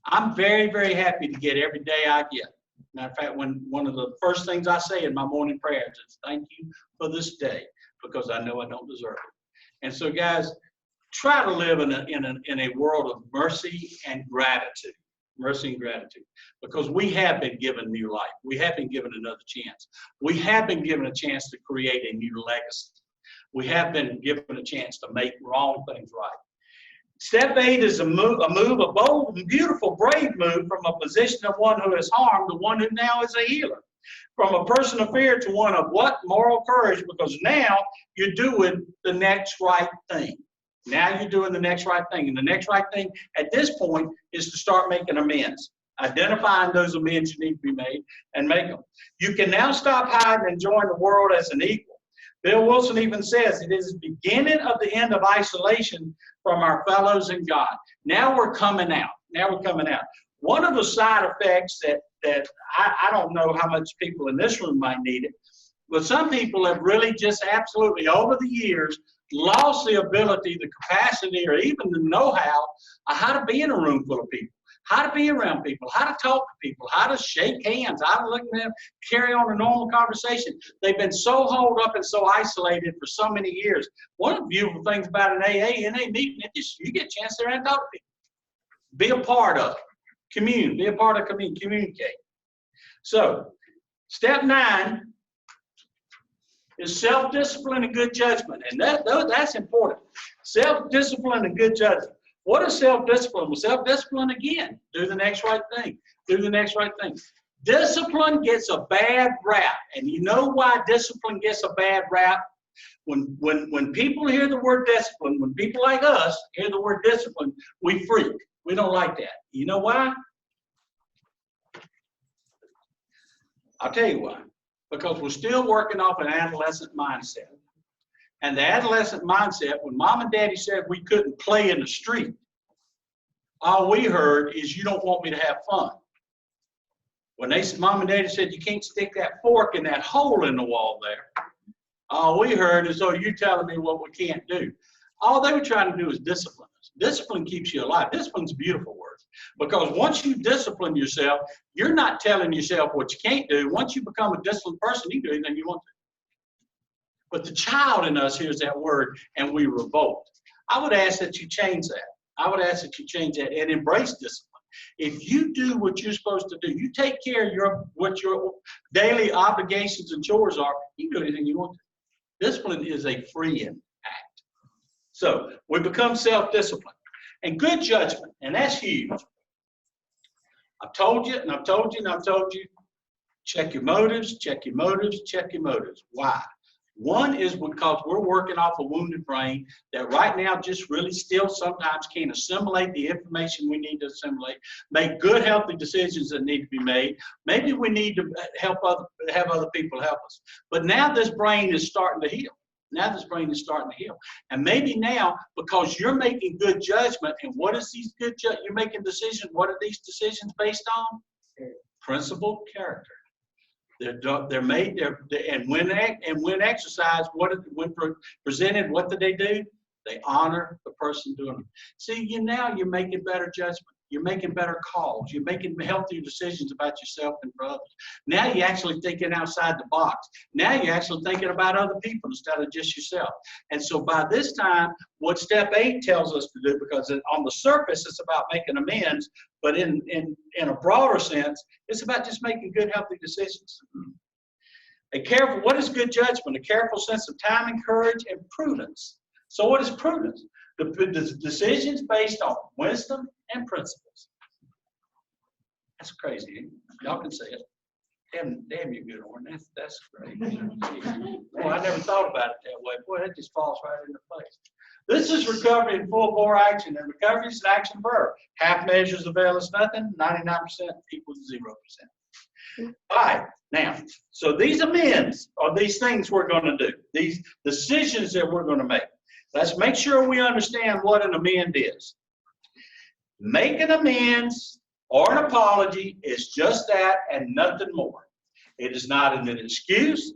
I'm very, very happy to get every day I get. Matter of fact, one of the first things I say in my morning prayers is thank you for this day, because I know I don't deserve it. And so, guys, try to live in a world of mercy and gratitude. Mercy and gratitude. Because we have been given new life. We have been given another chance. We have been given a chance to create a new legacy. We have been given a chance to make wrong things right. Step 8 is a bold and beautiful, brave move from a position of one who is harmed to one who now is a healer. From a person of fear to one of what? Moral courage, because now you're doing the next right thing. Now you're doing the next right thing. And the next right thing at this point is to start making amends. Identifying those amends you need to be made and make them. You can now stop hiding and join the world as an equal. Bill Wilson even says it is the beginning of the end of isolation from our fellows in God. Now we're coming out. Now we're coming out. One of the side effects that I don't know how much people in this room might need it, but some people have really just absolutely over the years lost the ability, the capacity, or even the know-how of how to be in a room full of people, how to be around people, how to talk to people, how to shake hands, how to look at them, carry on a normal conversation. They've been so holed up and so isolated for so many years. One of the beautiful things about an AA meeting is you get a chance to sit around and talk to people. Be a part of it. Commune. Be a part of commune. Communicate. So, step 9 is self-discipline and good judgment. And that's important. Self-discipline and good judgment. What is self-discipline? Well, self-discipline, again, do the next right thing. Do the next right thing. Discipline gets a bad rap. And you know why discipline gets a bad rap? When people hear the word discipline, when people like us hear the word discipline, we freak. We don't like that. You know why? I'll tell you why. Because we're still working off an adolescent mindset. And the adolescent mindset, when mom and daddy said we couldn't play in the street, all we heard is you don't want me to have fun. When mom and daddy said you can't stick that fork in that hole in the wall there, all we heard is, oh, you're telling me what we can't do. All they were trying to do is discipline us. Discipline keeps you alive. Discipline's a beautiful word. Because once you discipline yourself, you're not telling yourself what you can't do. Once you become a disciplined person, you can do anything you want to. But the child in us hears that word and we revolt. I would ask that you change that. I would ask that you change that and embrace discipline. If you do what you're supposed to do, you take care of what your daily obligations and chores are, you can do anything you want to. Discipline is a freeing act. So we become self-disciplined. And good judgment, and that's huge. I've told you, and I've told you, and I've told you, check your motives, check your motives, check your motives. Why? One is because we're working off a wounded brain that right now just really still sometimes can't assimilate the information we need to assimilate, make good, healthy decisions that need to be made. Maybe we need to have other people help us. But now this brain is starting to heal. Now this brain is starting to heal. And maybe now, because you're making good judgment, and what is these good judgment? You're making decisions. What are these decisions based on? Principled character. They're made there, and when exercised, when presented, what do? They honor the person doing it. See, now you're making better judgment. You're making better calls. You're making healthier decisions about yourself and for others. Now you're actually thinking outside the box. Now you're actually thinking about other people instead of just yourself. And so by this time, what step 8 tells us to do, because on the surface it's about making amends, but in a broader sense, it's about just making good, healthy decisions. What is good judgment? A careful sense of timing, courage, and prudence. So what is prudence? The decisions based on wisdom and principles. That's crazy. Y'all can say it. Damn, you're good, Oren. That's great. Boy, I never thought about it that way. Boy, that just falls right into place. This is recovery in full bore action, and recovery is an action verb. Half measures avail us nothing. 99% equals 0%. All right, now, so these amends are these things we're going to do. These decisions that we're going to make. Let's make sure we understand what an amend is. Make an amends or an apology is just that and nothing more. It is not an excuse.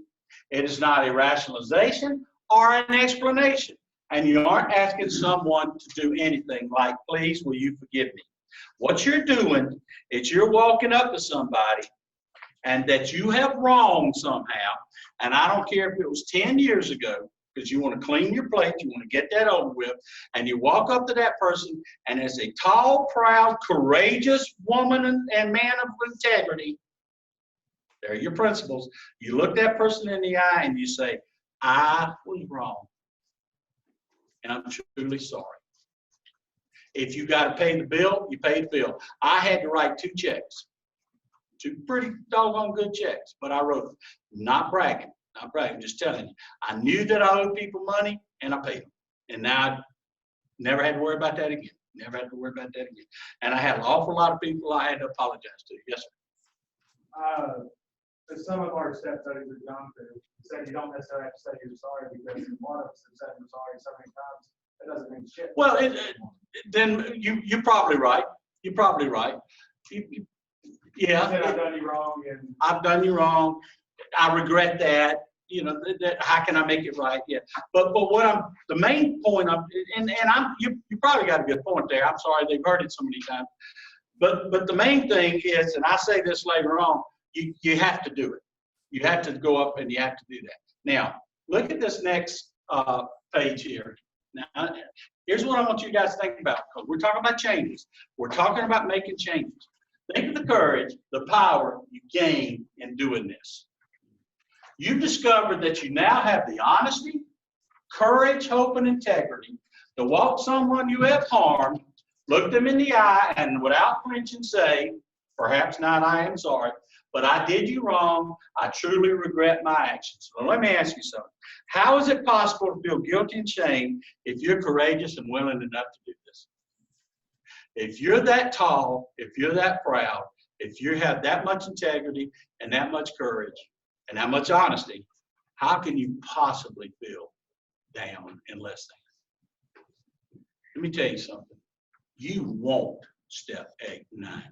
It is not a rationalization or an explanation. And you aren't asking someone to do anything like, please, will you forgive me? What you're doing is you're walking up to somebody and that you have wronged somehow, and I don't care if it was 10 years ago, because you want to clean your plate, you want to get that over with, and you walk up to that person, and as a tall, proud, courageous woman and man of integrity, there are your principles. You look that person in the eye and you say, I was wrong, and I'm truly sorry. If you got to pay the bill, you pay the bill. I had to write 2 checks, 2 pretty doggone good checks, but I wrote them, not bragging. Not bragging, just telling you. I knew that I owed people money, and I paid them. And now I never had to worry about that again. Never had to worry about that again. And I had an awful lot of people I had to apologize to. Yes, sir. So some of our step studies we've gone through said you don't necessarily have to say you're sorry, because one of us has said we're sorry so many times, it doesn't mean shit. Well, then you're probably right. You're probably right. Yeah. You said I've done you wrong, and I've done you wrong. I regret that. You know, how can I make it right? Yeah. But what the main point of, and you probably got a good point there. I'm sorry, they've heard it so many times. But the main thing is, and I say this later on, you have to do it. You have to go up and you have to do that. Now, look at this next page here. Now, here's what I want you guys to think about, because we're talking about changes. We're talking about making changes. Think of the courage, the power you gain in doing this. You've discovered that you now have the honesty, courage, hope, and integrity to walk someone you have harmed, look them in the eye, and without flinching say, perhaps not I am sorry, but I did you wrong. I truly regret my actions. So let me ask you something. How is it possible to feel guilty and shame if you're courageous and willing enough to do this? If you're that tall, if you're that proud, if you have that much integrity and that much courage and that much honesty, how can you possibly feel down and less than? Let me tell you something. You want step 8, 9.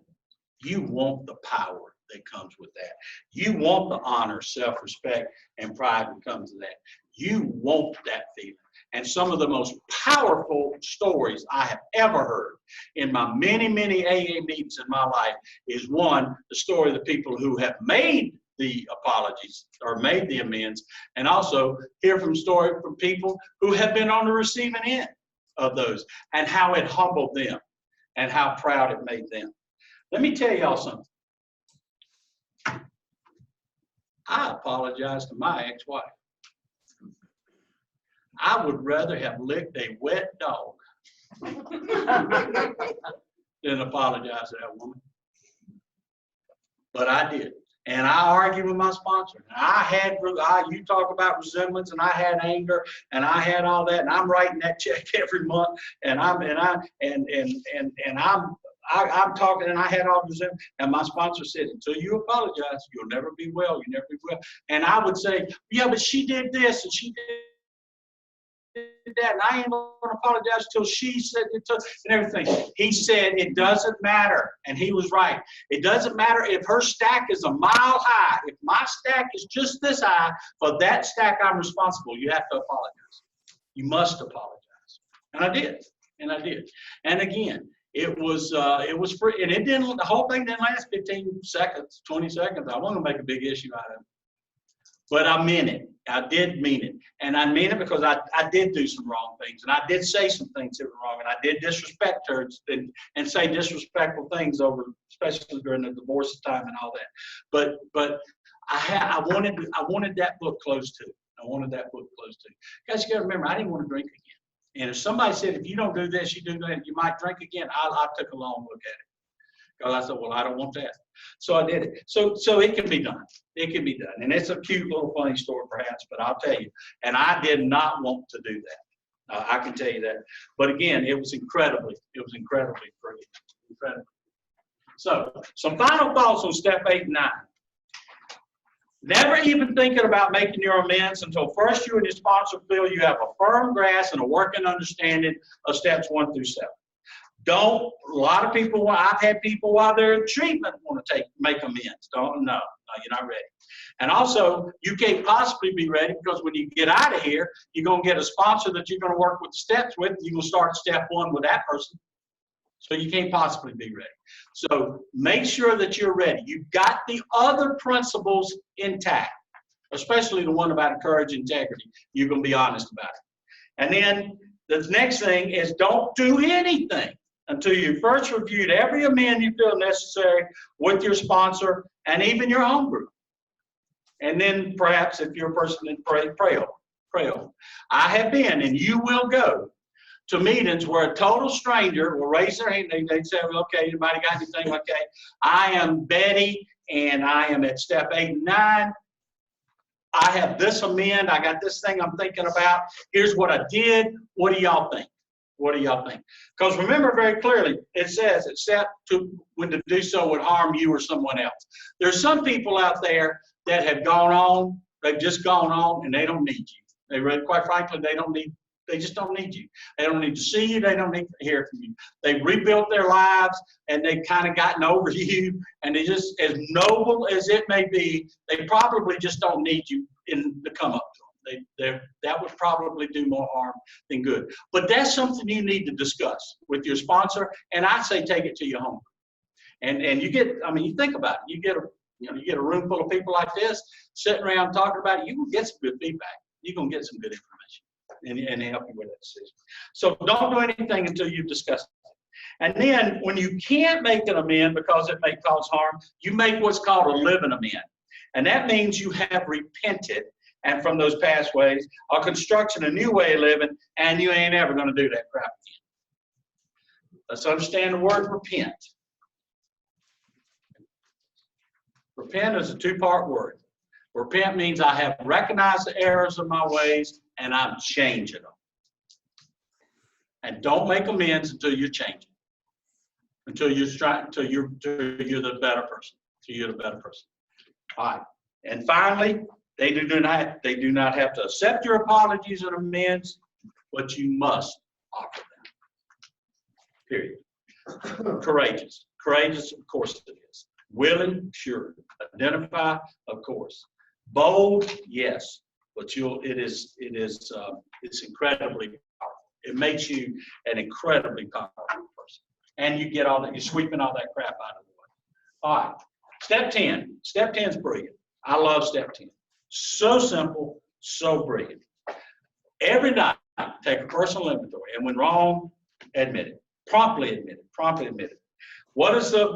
You want the power that comes with that. You want the honor, self-respect, and pride that comes with that. You want that feeling. And some of the most powerful stories I have ever heard in my many, many AA meetings in my life is, one, the story of the people who have made the apologies or made the amends, and also hear from story from people who have been on the receiving end of those and how it humbled them and how proud it made them. Let me tell y'all something. I apologize to my ex-wife. I would rather have licked a wet dog than apologize to that woman. But I did. And I argued with my sponsor. You talk about resemblance, and I had anger, and I had all that, and I'm writing that check every month, and I'm talking, and I had all this, and my sponsor said, until you apologize, you'll never be well, you'll never be well. And I would say, yeah, but she did this, and she did that, and I ain't gonna apologize till she said it, and everything. He said, it doesn't matter, and he was right. It doesn't matter if her stack is a mile high. If my stack is just this high, for that stack I'm responsible. You have to apologize. You must apologize. And I did, and I did. And again, it was free, and the whole thing didn't last 15 seconds, 20 seconds. I wasn't gonna make a big issue out of it. But I meant it. I did mean it. And I mean it because I did do some wrong things. And I did say some things that were wrong. And I did disrespect her and say disrespectful things over, especially during the divorce time and all that. But I wanted that book closed too. I wanted that book closed too. Guys, you got to remember, I didn't want to drink again. And if somebody said, if you don't do this, you do that, you might drink again, I took a long look at it. Because I said, well, I don't want that. So I did it. So it can be done. It can be done. And it's a cute little funny story perhaps, but I'll tell you. And I did not want to do that. I can tell you that. But again, it was incredibly free. Incredibly. So some final thoughts on step 8 and 9. Never even thinking about making your amends until first you and your sponsor feel you have a firm grasp and a working understanding of steps 1 through 7. A lot of people, I've had people while they're in treatment want to make amends. No, you're not ready. And also, you can't possibly be ready because when you get out of here, you're going to get a sponsor that you're going to work with the steps with. You're going to start step 1 with that person. So you can't possibly be ready. So make sure that you're ready. You've got the other principles intact, especially the one about courage and integrity. You're going to be honest about it. And then the next thing is don't do anything until you first reviewed every amend you feel necessary with your sponsor and even your home group. And then perhaps if you're a person that pray over. I have been, and you will go to meetings where a total stranger will raise their hand. They say, okay, anybody got anything? Okay, I am Betty, and I am at step 8 and 9. I have this amend. I got this thing I'm thinking about. Here's what I did. What do y'all think? What do y'all think? Because remember very clearly, it says, except when to do so would harm you or someone else. There's some people out there that have gone on, they've just gone on, and they don't need you. Quite frankly, they just don't need you. They don't need to see you. They don't need to hear from you. They've rebuilt their lives, and they've kind of gotten over you, and they just, as noble as it may be, they probably just don't need you to come up to them. That would probably do more harm than good. But that's something you need to discuss with your sponsor, and I say take it to your home. And you get, you think about it. You get a room full of people like this sitting around talking about it. You can get some good feedback. You're gonna get some good information and help you with that decision. So don't do anything until you've discussed it. And then when you can't make an amend because it may cause harm, you make what's called a living amend. And that means you have repented and from those past ways, are constructing a new way of living, and you ain't ever going to do that crap again. Let's understand the word repent. Repent is a two-part word. Repent means I have recognized the errors of my ways, and I'm changing them. And don't make amends until you're changing. Until you're the better person. Until you're the better person. All right. And finally, they do not have to accept your apologies and amends, but you must offer them. Period. Courageous. Courageous, of course it is. Willing, sure. Identify, of course. Bold, yes. But it's incredibly powerful. It makes you an incredibly powerful person. And you get you're sweeping all that crap out of the way. All right. Step 10. Step 10 is brilliant. I love step 10. So simple, so brilliant. Every night, take a personal inventory, and when wrong, admit it. Promptly admit it. Promptly admit it. What are the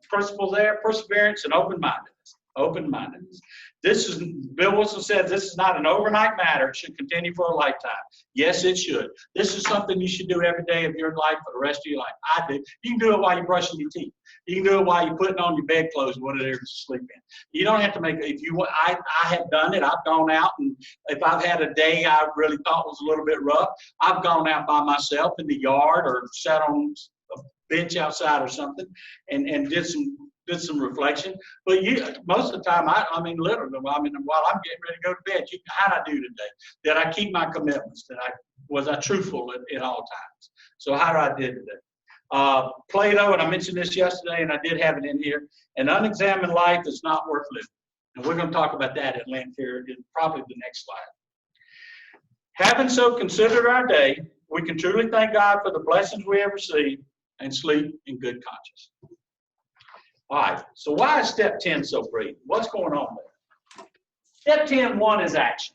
principles there? Perseverance and open-mindedness. Open-mindedness. Bill Wilson said, this is not an overnight matter. It should continue for a lifetime. Yes, it should. This is something you should do every day of your life for the rest of your life. I do. You can do it while you're brushing your teeth. You can do it while you're putting on your bedclothes, whatever to sleep in. You don't have to make, if you want, I have done it. I've gone out, and if I've had a day I really thought was a little bit rough, I've gone out by myself in the yard or sat on a bench outside or something and did some reflection. But most of the time, I mean, literally, while I'm getting ready to go to bed, how'd I do today? Did I keep my commitments? Was I truthful at all times? So how did I do today? Plato, and I mentioned this yesterday, and I did have it in here, an unexamined life is not worth living. And we're going to talk about that at length here in probably the next slide. Having so considered our day, we can truly thank God for the blessings we have received and sleep in good conscience. All right, so why is step 10 so brief? What's going on there? Step 10.1 is action.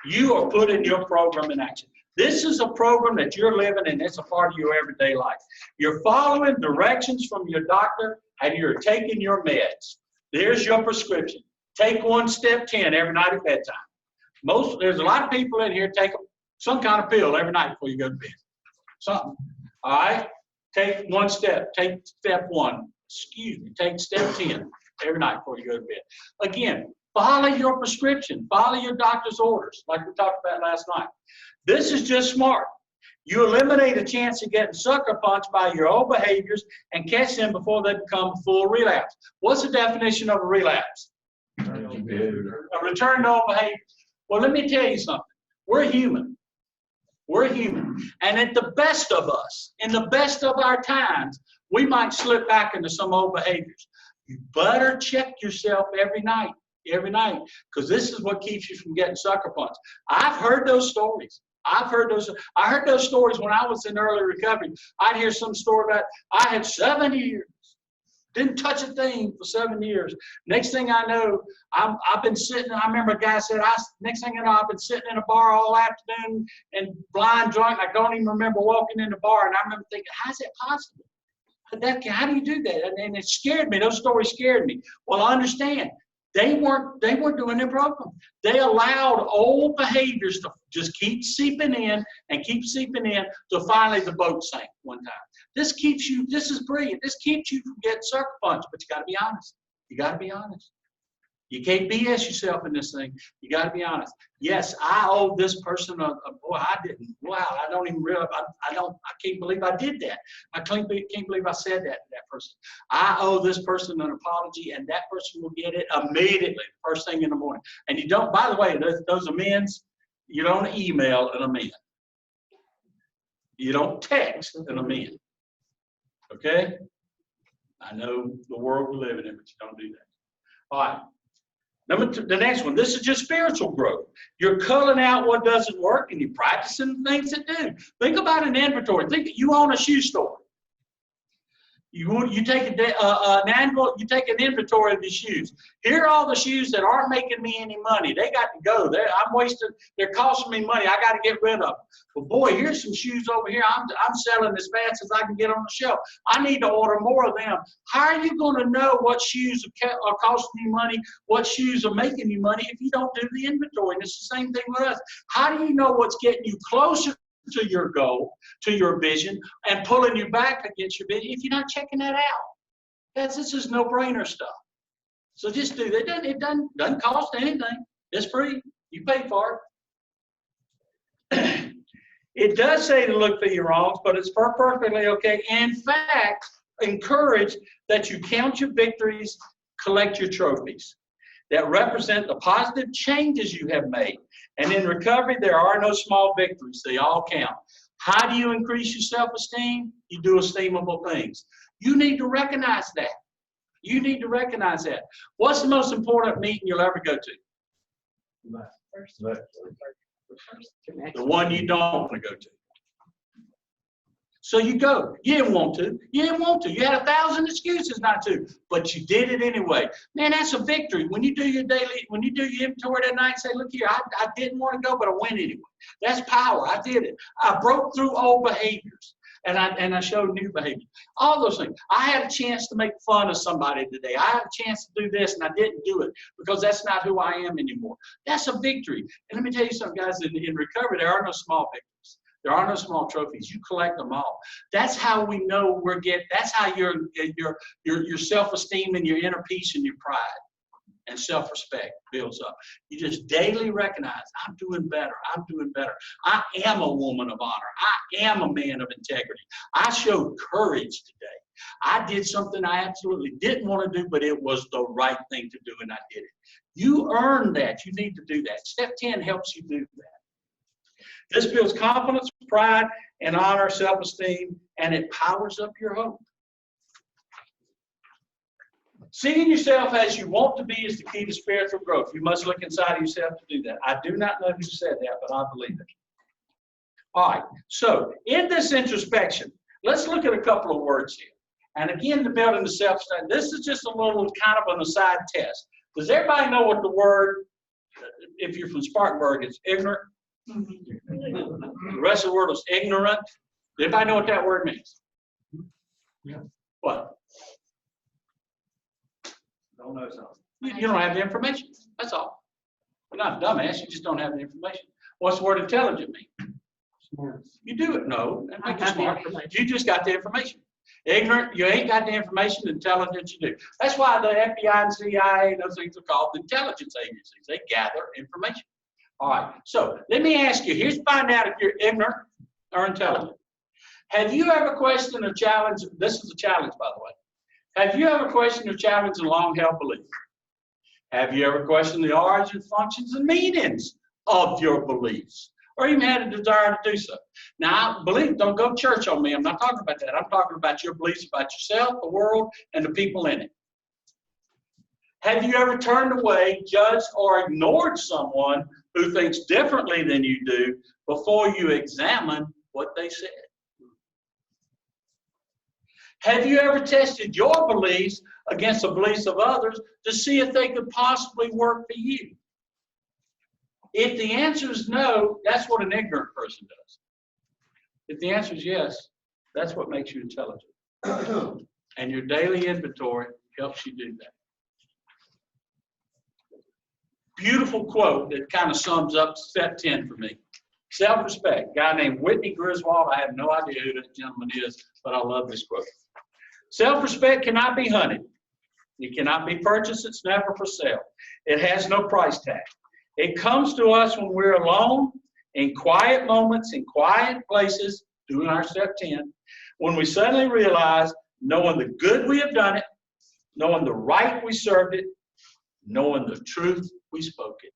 You are putting your program in action. This is a program that you're living, and it's a part of your everyday life. You're following directions from your doctor, and you're taking your meds. There's your prescription. Take one step 10 every night at bedtime. There's a lot of people in here take some kind of pill every night before you go to bed. Something. All right? Take one step. Take step 1. Take step 10 every night before you go to bed. Again, follow your prescription. Follow your doctor's orders, like we talked about last night. This is just smart. You eliminate a chance of getting sucker punched by your old behaviors and catch them before they become a full relapse. What's the definition of a relapse? A return to old behavior. Well, let me tell you something. We're human. We're human. And at the best of us, in the best of our times, we might slip back into some old behaviors. You better check yourself every night, because this is what keeps you from getting sucker punched. I've heard those stories. I heard those stories when I was in early recovery. I'd hear some story about, I had 7 years, didn't touch a thing for 7 years. Next thing I know, I've been sitting, I remember a guy said, next thing I know, I've been sitting in a bar all afternoon and blind drunk. I don't even remember walking in the bar. And I remember thinking, how's that possible? How do you do that? And it scared me. Those stories scared me. Well, I understand. They weren't doing their program. They allowed old behaviors to just keep seeping in and keep seeping in till finally the boat sank one time. This is brilliant. This keeps you from getting sucker punched, but you got to be honest. You got to be honest. You can't BS yourself in this thing. You got to be honest. Yes, I owe this person boy, I didn't. Wow, I don't even realize. I can't believe I did that. I can't believe I said that to that person. I owe this person an apology, and that person will get it immediately, first thing in the morning. And you don't. By the way, those amends, you don't email an amend. You don't text an amend. Okay? I know the world we're living in, but you don't do that. All right. The next one, this is just spiritual growth. You're culling out what doesn't work and you're practicing things that do. Think about an inventory. Think that you own a shoe store. You take an inventory of the shoes. Here are all the shoes that aren't making me any money. They got to go. They're costing me money. I got to get rid of them. But boy, here's some shoes over here. I'm selling as fast as I can get on the shelf. I need to order more of them. How are you going to know what shoes are costing you money, what shoes are making you money if you don't do the inventory? And it's the same thing with us. How do you know what's getting you closer to your goal, to your vision, and pulling you back against your vision if you're not checking that out? This is no-brainer stuff. So just do that. It doesn't cost anything. It's free. You pay for it. It does say to look for your wrongs, but it's perfectly okay. In fact, encourage that you count your victories, collect your trophies that represent the positive changes you have made. And in recovery, there are no small victories. They all count. How do you increase your self-esteem? You do esteemable things. You need to recognize that. You need to recognize that. What's the most important meeting you'll ever go to? The one you don't want to go to. So you go. You didn't want to. You didn't want to. You had 1,000 excuses not to, but you did it anyway. Man, that's a victory. When you do your inventory that night, say, look here, I didn't want to go, but I went anyway. That's power. I did it. I broke through old behaviors. And I show new behavior. All those things. I had a chance to make fun of somebody today. I had a chance to do this, and I didn't do it because that's not who I am anymore. That's a victory. And let me tell you something, guys, in recovery, there are no small victories. There are no small trophies. You collect them all. That's how we know that's how your self-esteem and your inner peace and your pride and self-respect builds up. You just daily recognize, I'm doing better. I'm doing better. I am a woman of honor. I am a man of integrity. I showed courage today. I did something I absolutely didn't want to do, but it was the right thing to do, and I did it. You earned that. You need to do that. Step 10 helps you do that. This builds confidence, pride, and honor, self-esteem, and it powers up your hope. Seeing yourself as you want to be is the key to spiritual growth. You must look inside of yourself to do that. I do not know who said that, but I believe it. All right, so in this introspection, let's look at a couple of words here. And again, the building the self-esteem. This is just a little kind of an aside test. Does everybody know what the word, if you're from Spartanburg, it's ignorant? The rest of the word is ignorant. Does everybody know what that word means? Yeah. What? Don't know something. You don't have the information. That's all. You're not a dumbass. You just don't have the information. What's the word intelligent mean? Smart. You do it. No, that makes you smart. You just got the information. Ignorant, you ain't got the information. Intelligent, you do. That's why the FBI and CIA, those things are called intelligence agencies. They gather information. All right. So let me ask you. Here's to find out if you're ignorant or intelligent. Have you ever questioned or challenged? This is a challenge, by the way. Have you ever questioned or challenged a long-held belief? Have you ever questioned the origin, functions, and meanings of your beliefs? Or even had a desire to do so? Now, don't go to church on me. I'm not talking about that. I'm talking about your beliefs about yourself, the world, and the people in it. Have you ever turned away, judged, or ignored someone who thinks differently than you do before you examine what they said? Have you ever tested your beliefs against the beliefs of others to see if they could possibly work for you? If the answer is no, that's what an ignorant person does. If the answer is yes, that's what makes you intelligent. And your daily inventory helps you do that. Beautiful quote that kind of sums up step 10 for me. Self-respect. Guy named Whitney Griswold. I have no idea who that gentleman is, but I love this quote. Self-respect cannot be hunted. It cannot be purchased. It's never for sale. It has no price tag. It comes to us when we're alone, in quiet moments, in quiet places, doing our step 10, when we suddenly realize, knowing the good we have done it, knowing the right we served it, knowing the truth we spoke it.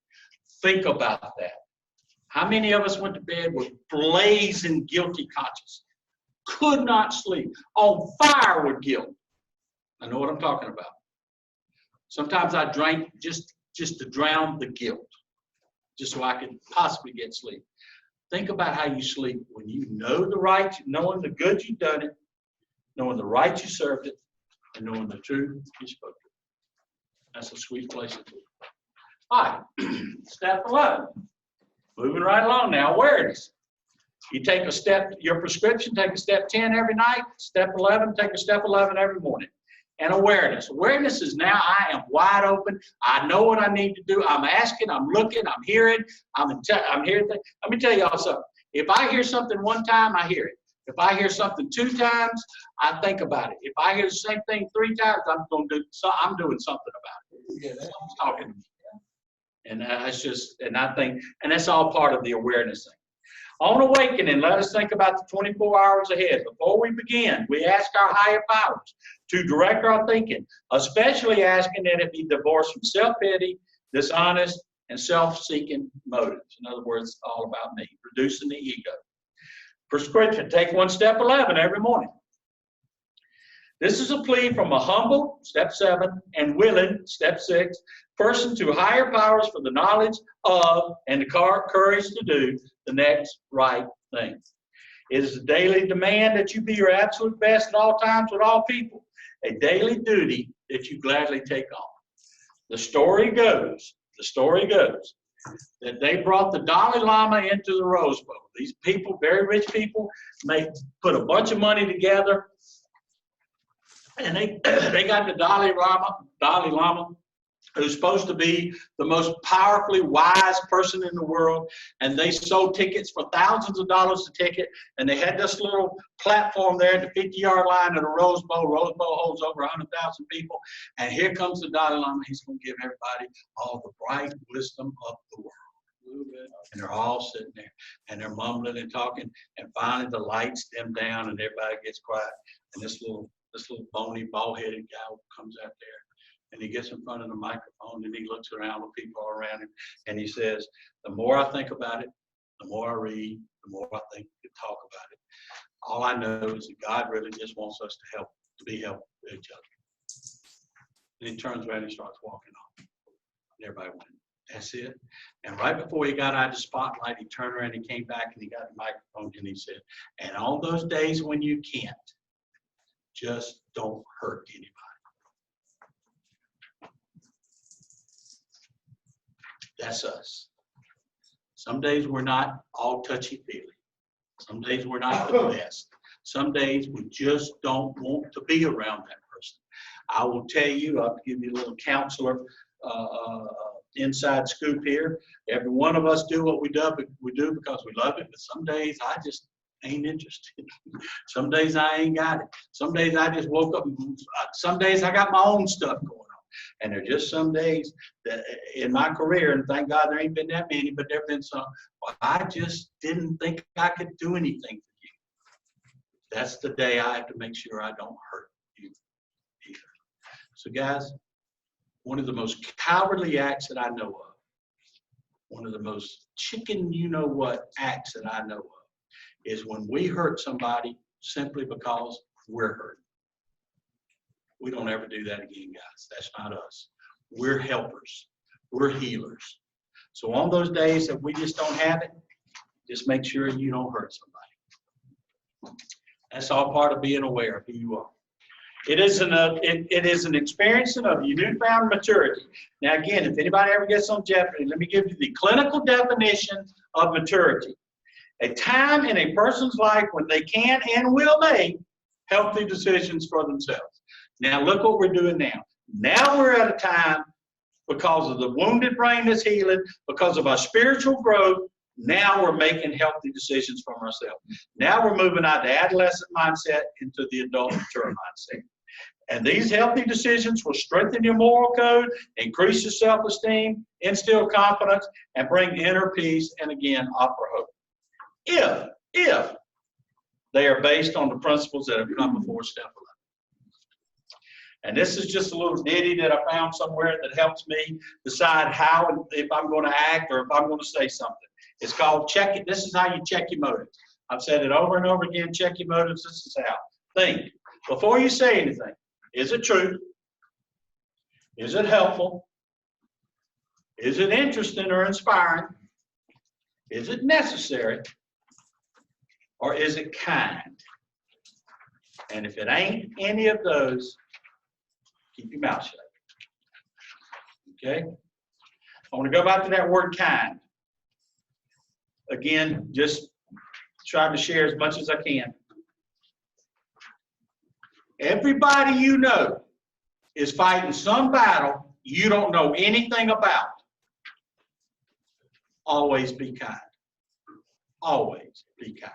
Think about that. How many of us went to bed with blazing guilty conscience? Could not sleep, on fire with guilt. I know what I'm talking about. Sometimes I drank just to drown the guilt, just so I could possibly get sleep. Think about how you sleep when you know the right, knowing the good you've done it, knowing the right you served it, and knowing the truth you spoke it. That's a sweet place to be. All right, step 11. Moving right along now, awareness. You take a step, your prescription, take a step 10 every night. Step 11, take a step 11 every morning. And awareness. Awareness is now I am wide open. I know what I need to do. I'm asking, I'm looking, I'm hearing, I'm hearing things. Let me tell y'all something. If I hear something one time, I hear it. If I hear something 2 times, I think about it. If I hear the same thing 3 times, I'm doing something about it. Someone's talking to me. And that's just, and I think, and that's all part of the awareness thing. On awakening, let us think about the 24 hours ahead. Before we begin, we ask our higher powers to direct our thinking, especially asking that it be divorced from self-pity, dishonest, and self-seeking motives. In other words, all about me, reducing the ego. Prescription, take 1 step 11 every morning. This is a plea from a humble, step 7, and willing, step 6, person to higher powers for the knowledge of and the courage to do the next right thing. It is a daily demand that you be your absolute best at all times with all people, a daily duty that you gladly take on. The story goes, that they brought the Dalai Lama into the Rose Bowl. These people, very rich people, put a bunch of money together, and they got the Dalai Lama, who's supposed to be the most powerfully wise person in the world, and they sold tickets for thousands of dollars a ticket, and they had this little platform there at the 50-yard line of the Rose Bowl. Rose Bowl holds over 100,000 people, and here comes the Dalai Lama. He's going to give everybody all the bright wisdom of the world. And they're all sitting there, and they're mumbling and talking, and finally the lights dim down, and everybody gets quiet, and this little bony, bald-headed guy comes out there, and he gets in front of the microphone, and he looks around with people all around him, and he says, the more I think about it, the more I read, the more I think and talk about it. All I know is that God really just wants us to be helpful to each other. And he turns around and starts walking off. And everybody went, that's it. And right before he got out of the spotlight, he turned around, he came back, and he got the microphone, and he said, and on those days when you can't, just don't hurt anybody. That's us. Some days we're not all touchy-feely. Some days we're not the best. Some days we just don't want to be around that person. I will tell you, I'll give you a little counselor inside scoop here. Every one of us do what we do because we love it, but some days I just ain't interested. Some days I ain't got it. Some days I just woke up, and some days I got my own stuff going on. And there are just some days that in my career, and thank God there ain't been that many, but there have been some, well, I just didn't think I could do anything for you. That's the day I have to make sure I don't hurt you either. So guys, one of the most cowardly acts that I know of, one of the most chicken you-know-what acts that I know of, is when we hurt somebody simply because we're hurt. We don't ever do that again, guys. That's not us. We're helpers. We're healers. So on those days that we just don't have it, just make sure you don't hurt somebody. That's all part of being aware of who you are. It is an experiencing of your newfound maturity. Now again, if anybody ever gets on Jeopardy, let me give you the clinical definition of maturity. A time in a person's life when they can and will make healthy decisions for themselves. Now look what we're doing now. Now we're at a time, because of the wounded brain that's healing, because of our spiritual growth, now we're making healthy decisions for ourselves. Now we're moving out of the adolescent mindset into the adult mature mindset. And these healthy decisions will strengthen your moral code, increase your self-esteem, instill confidence, and bring inner peace, and again, offer hope. If they are based on the principles that have come before step 11. And this is just a little ditty that I found somewhere that helps me decide how, if I'm going to act or if I'm going to say something. It's called check it. This is how you check your motives. I've said it over and over again, check your motives. This is how. Think. Before you say anything, is it true? Is it helpful? Is it interesting or inspiring? Is it necessary? Or is it kind? And if it ain't any of those, keep your mouth shut. Okay? I want to go back to that word kind. Again, just trying to share as much as I can. Everybody you know is fighting some battle you don't know anything about. Always be kind. Always be kind.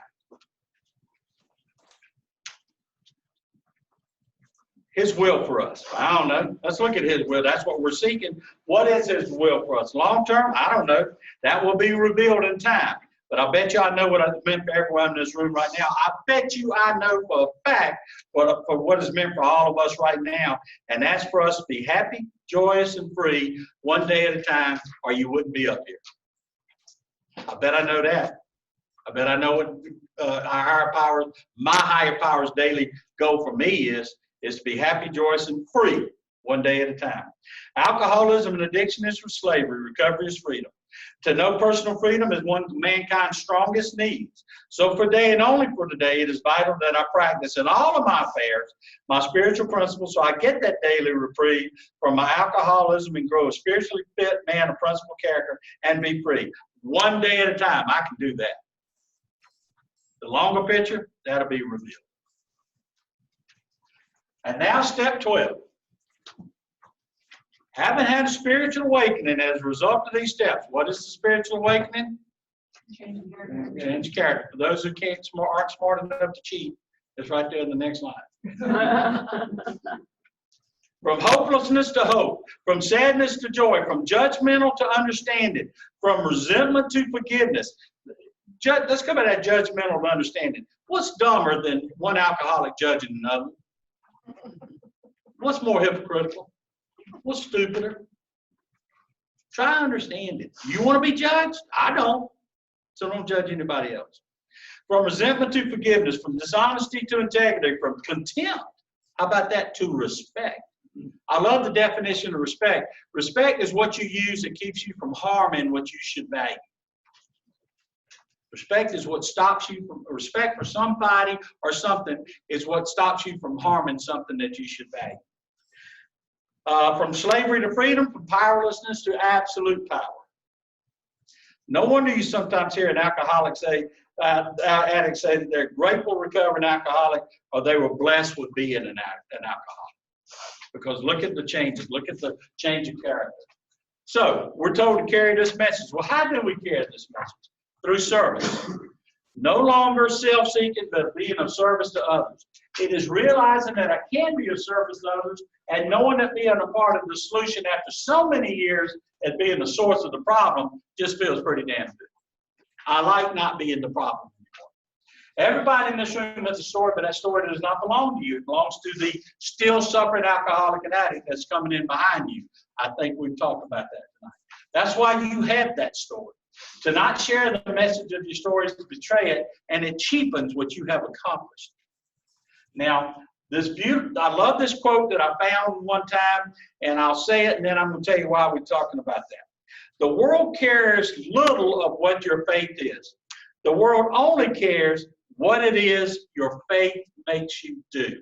His will for us. I don't know. Let's look at his will. That's what we're seeking. What is his will for us? Long term? I don't know. That will be revealed in time. But I bet you I know what I meant for everyone in this room right now. I bet you I know for a fact for what is meant for all of us right now. And that's for us to be happy, joyous, and free one day at a time, or you wouldn't be up here. I bet I know that. I bet I know what our higher powers, my higher powers daily goal for me is to be happy, joyous, and free one day at a time. Alcoholism and addiction is for slavery. Recovery is freedom. To know personal freedom is one of mankind's strongest needs. So for today and only for today, it is vital that I practice in all of my affairs my spiritual principles so I get that daily reprieve from my alcoholism and grow a spiritually fit man of principled character and be free. One day at a time, I can do that. The longer picture, that'll be revealed. And now step 12. Having had a spiritual awakening as a result of these steps, what is the spiritual awakening? Change character. Change character. For those who aren't smart enough to cheat, it's right there in the next line. From hopelessness to hope, from sadness to joy, from judgmental to understanding, from resentment to forgiveness. Let's come at that judgmental to understanding. What's dumber than one alcoholic judging another? What's more hypocritical? What's stupider? Try understanding. You want to be judged? I don't. So don't judge anybody else. From resentment to forgiveness, from dishonesty to integrity, from contempt, how about that, to respect? I love the definition of respect. Respect is what you use that keeps you from harming what you should value. Respect is what stops you from, respect for somebody or something is what stops you from harming something that you should value. From slavery to freedom, from powerlessness to absolute power. No wonder you sometimes hear an alcoholic say, addict say that they're grateful recovering alcoholic or they were blessed with being an alcoholic. Because look at the changes, look at the change of character. So we're told to carry this message. Well, how do we carry this message? Through service. No longer self-seeking, but being of service to others. It is realizing that I can be of service to others and knowing that being a part of the solution after so many years as being the source of the problem just feels pretty damn good. I like not being the problem anymore. Everybody in this room has a story, but that story does not belong to you. It belongs to the still suffering alcoholic and addict that's coming in behind you. I think we've talked about that tonight. That's why you have that story. To not share the message of your story is to betray it, and it cheapens what you have accomplished. Now, I love this quote that I found one time, and I'll say it, and then I'm going to tell you why we're talking about that. The world cares little of what your faith is. The world only cares what it is your faith makes you do.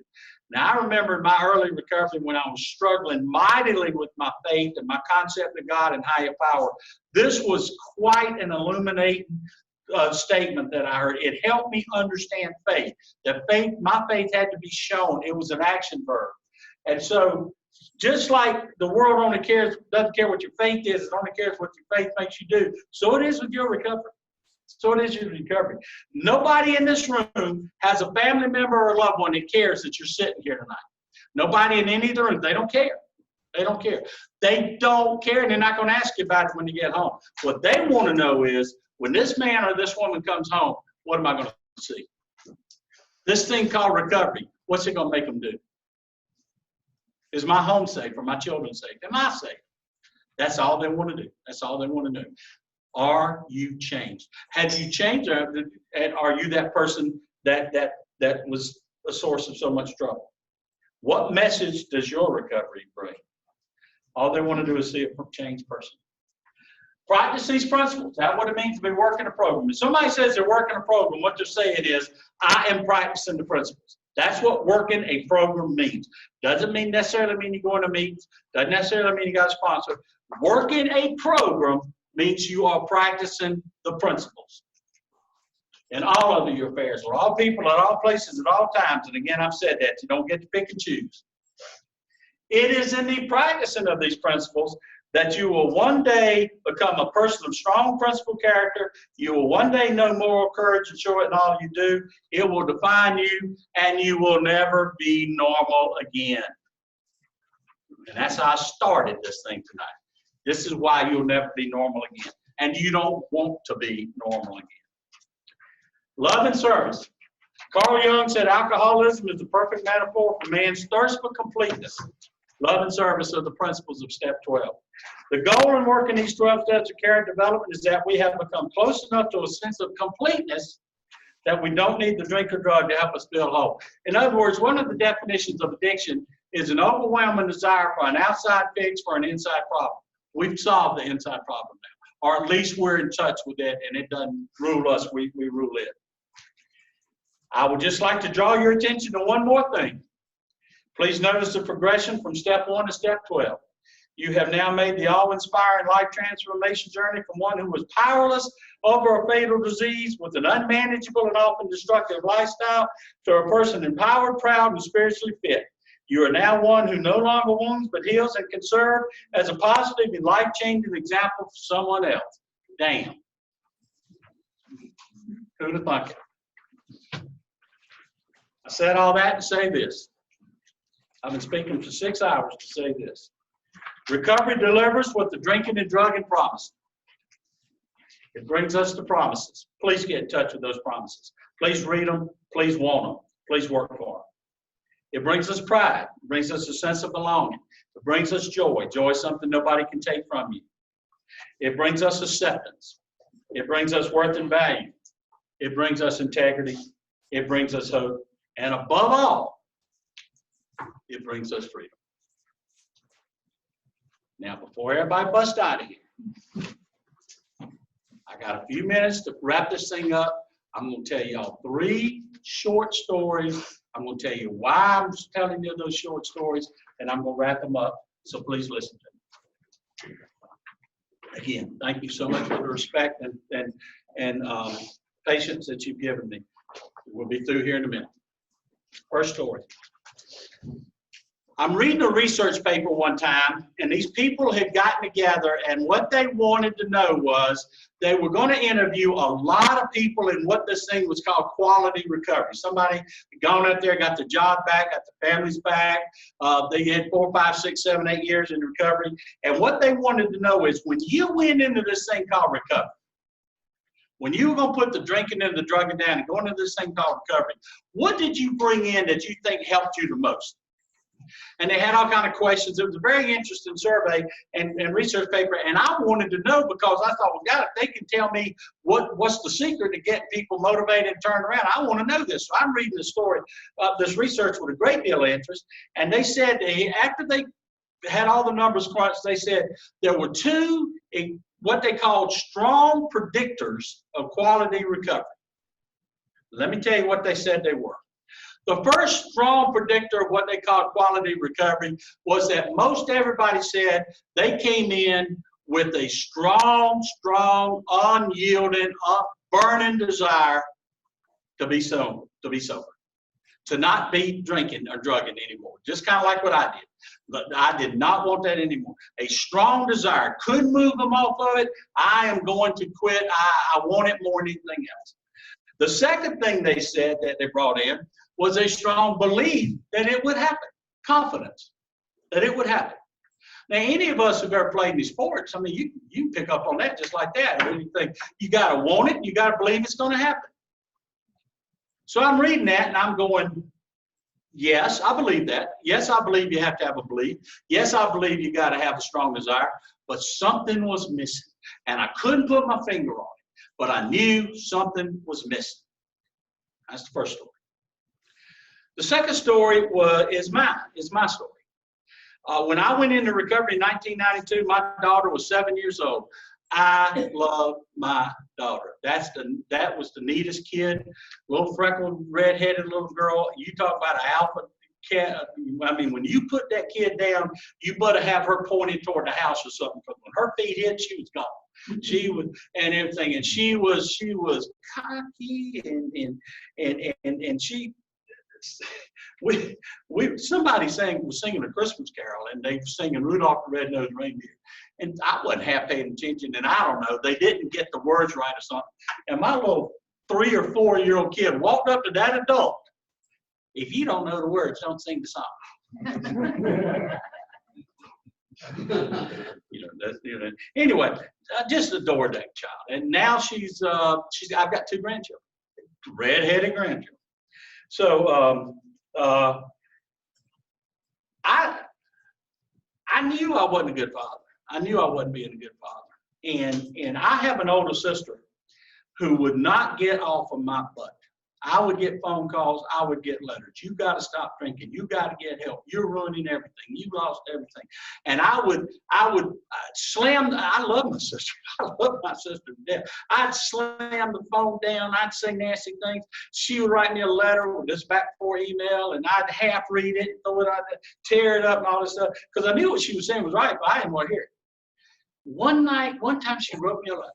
Now, I remember in my early recovery when I was struggling mightily with my faith and my concept of God and higher power. This was quite an illuminating statement that I heard. It helped me understand faith. That faith, my faith had to be shown. It was an action verb. And so, just like the world only doesn't care what your faith is, it only cares what your faith makes you do. So it is with your recovery. So it is your recovery. Nobody in this room has a family member or a loved one that cares that you're sitting here tonight. Nobody in any of the rooms, they don't care. They don't care. They don't care, and they're not going to ask you about it when you get home. What they want to know is, when this man or this woman comes home, what am I going to see? This thing called recovery, what's it going to make them do? Is my home safe? Are my children safe? Am I safe? That's all they want to do. That's all they want to do. Are you changed? Have you changed? And are you that person that was a source of so much trouble? What message does your recovery bring? All they want to do is see a changed person. Practice these principles. That's what it means to be working a program. If somebody says they're working a program, what they're saying is, I am practicing the principles. That's what working a program means. Doesn't necessarily mean you're going to meetings. Doesn't necessarily mean you got a sponsor. Working a program means you are practicing the principles in all of your affairs, with all people, at all places, at all times. And again, I've said that. You don't get to pick and choose. It is in the practicing of these principles that you will one day become a person of strong principled character. You will one day know moral courage and show it in all you do. It will define you, and you will never be normal again. And that's how I started this thing tonight. This is why you'll never be normal again. And you don't want to be normal again. Love and service. Carl Jung said alcoholism is the perfect metaphor for man's thirst for completeness. Love and service are the principles of step 12. The goal in working these 12 steps of character development is that we have become close enough to a sense of completeness that we don't need the drink or drug to help us feel whole. In other words, one of the definitions of addiction is an overwhelming desire for an outside fix for an inside problem. We've solved the inside problem now. or at least we're in touch with it and it doesn't rule us, we rule it. I would just like to draw your attention to one more thing. Please notice the progression from step 1 to step 12. You have now made the awe-inspiring life transformation journey from one who was powerless over a fatal disease with an unmanageable and often destructive lifestyle to a person empowered, proud, and spiritually fit. You are now one who no longer wounds but heals and can serve as a positive and life-changing example for someone else. Damn. Who'd have thunk it? I said all that to say this. I've been speaking for 6 hours to say this. Recovery delivers what the drinking and drugging promised. It brings us to promises. Please get in touch with those promises. Please read them. Please want them. Please work for them. It brings us pride. It brings us a sense of belonging. It brings us joy. Joy is something nobody can take from you. It brings us acceptance. It brings us worth and value. It brings us integrity. It brings us hope. And above all, it brings us freedom. Now, before everybody busts out of here, I got a few minutes to wrap this thing up. I'm going to tell y'all 3 short stories. I'm going to tell you why I'm telling you those short stories, and I'm going to wrap them up. So please listen to me. Again, thank you so much for the respect and patience that you've given me. We'll be through here in a minute. First story. I'm reading a research paper one time, and these people had gotten together, and what they wanted to know was they were going to interview a lot of people in what this thing was called quality recovery. Somebody had gone out there, got the job back, got the families back. They had 4, 5, 6, 7, 8 years in recovery. And what they wanted to know is when you went into this thing called recovery, when you were going to put the drinking and the drugging down and go into this thing called recovery, what did you bring in that you think helped you the most? And they had all kinds of questions. It was a very interesting survey and research paper, and I wanted to know because I thought, well, God, if they can tell me what's the secret to getting people motivated and turned around, I want to know this. So I'm reading the story of this research with a great deal of interest, and they said after they had all the numbers crunched, they said there were 2 what they called strong predictors of quality recovery. Let me tell you what they said they were. The first strong predictor of what they called quality recovery was that most everybody said they came in with a strong, unyielding, burning desire to be sober, to not be drinking or drugging anymore. Just kind of like what I did. But I did not want that anymore. A strong desire. Couldn't move them off of it. I am going to quit. I want it more than anything else. The second thing they said that they brought in was a strong belief that it would happen. Confidence that it would happen. Now, any of us who've ever played any sports, I mean, you can pick up on that just like that. When you think you got to want it, you got to believe it's going to happen. So I'm reading that and I'm going, yes, I believe that. Yes, I believe you have to have a belief. Yes, I believe you got to have a strong desire, but something was missing. And I couldn't put my finger on it, but I knew something was missing. That's the first story. The second story is my story. When I went into recovery in 1992, my daughter was 7 years old. I love my daughter. That was the neatest kid, little freckled, red-headed little girl. You talk about an alpha cat. I mean, when you put that kid down, you better have her pointed toward the house or something. Because when her feet hit, she was gone. She was and everything, and she was cocky and she. Somebody was singing a Christmas carol, and they were singing Rudolph the Red-Nosed Reindeer, and I wasn't half paying attention, and I don't know, they didn't get the words right or something, and my little 3 or 4 year old kid walked up to that adult. If you don't know the words, don't sing the song. Anyway, just adored that child, and now I've got 2 grandchildren, red-headed grandchildren. So I knew I wasn't a good father. I knew I wasn't being a good father. And I have an older sister who would not get off of my butt. I would get phone calls. I would get letters. You got to stop drinking. You got to get help. You're ruining everything. You lost everything. And I would slam. I love my sister. I love my sister to death. I'd slam the phone down. I'd say nasty things. She would write me a letter with this back for email, and I'd half read it, throw it out there, tear it up, and all this stuff, because I knew what she was saying was right, but I didn't want to hear it. One time she wrote me a letter,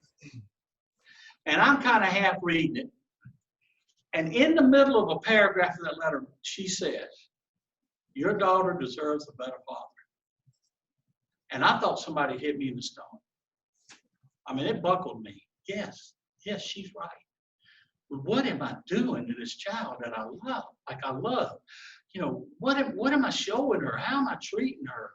and I'm kind of half reading it. And in the middle of a paragraph of that letter, she says, your daughter deserves a better father. And I thought somebody hit me in the stomach. I mean, it buckled me. Yes, she's right. But what am I doing to this child that I love? Like I love. You know, what am I showing her? How am I treating her?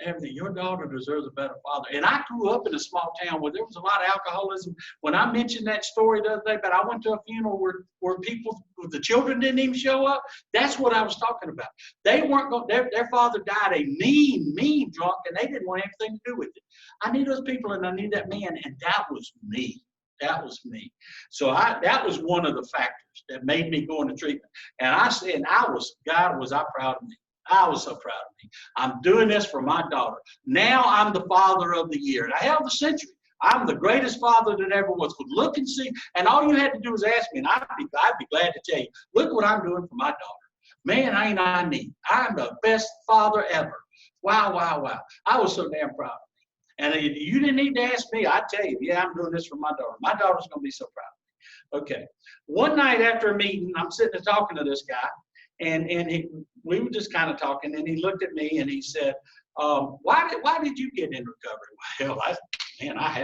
Everything. Your daughter deserves a better father. And I grew up in a small town where there was a lot of alcoholism. When I mentioned that story the other day, but I went to a funeral where people, the children didn't even show up. That's what I was talking about. They weren't going. Their father died a mean drunk, and they didn't want anything to do with it. I knew those people, and I knew that man, and that was me. That was me. So that was one of the factors that made me go into treatment. And I said, God, was I proud of me. I was so proud of me. I'm doing this for my daughter. Now I'm the father of the year. And I have the century. I'm the greatest father that ever was. But look and see. And all you had to do was ask me, and I'd be glad to tell you, look what I'm doing for my daughter. Man, ain't I neat. I'm the best father ever. Wow. I was so damn proud. And you didn't need to ask me. I tell you, yeah, I'm doing this for my daughter. My daughter's going to be so proud of me. Okay. One night after a meeting, I'm sitting there talking to this guy, and we were just kind of talking, and he looked at me and he said, why did you get in recovery? Well,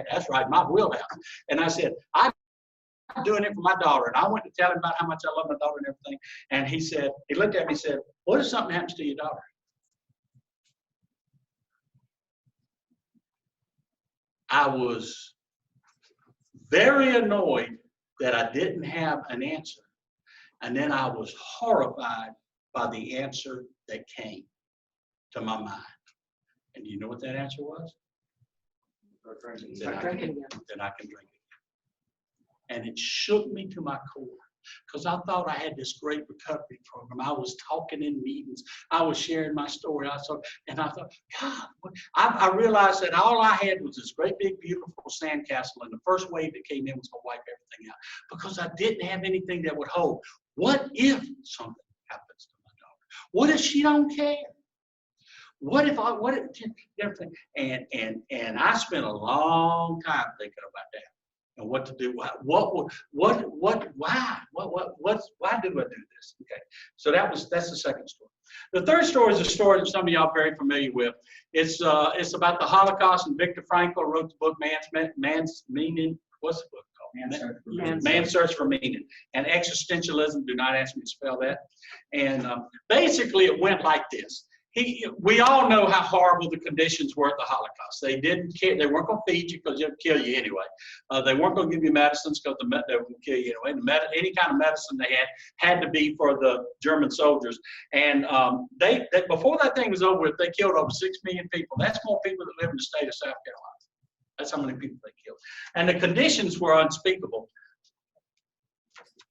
that's right, my wheelhouse. And I said, I'm doing it for my daughter. And I went to tell him about how much I love my daughter and everything. And he looked at me and said, what if something happens to your daughter? I was very annoyed that I didn't have an answer. And then I was horrified by the answer that came to my mind. And you know what that answer was? Then I can drink it. And it shook me to my core. Because I thought I had this great recovery program. I was talking in meetings. I was sharing my story. And I thought, God, I realized that all I had was this great big beautiful sandcastle, and the first wave that came in was going to wipe everything out. Because I didn't have anything that would hold. What if something happens to my daughter? What if she don't care? What if everything? And I spent a long time thinking about that. And what to do? Why do I do this? Okay, so that's the second story. The third story is a story that some of y'all are very familiar with. It's about the Holocaust, and Viktor Frankl wrote the book Man's Meaning. What's the book called? Man's Search for Meaning. And Existentialism. Do not ask me to spell that. And basically, it went like this. We all know how horrible the conditions were at the Holocaust. They didn't care. They weren't going to feed you because they'd kill you anyway. They weren't going to give you medicines because they were going to kill you anyway. Any kind of medicine they had to be for the German soldiers. And they before that thing was over with, they killed over 6 million people. That's more people that live in the state of South Carolina. That's how many people they killed. And the conditions were unspeakable.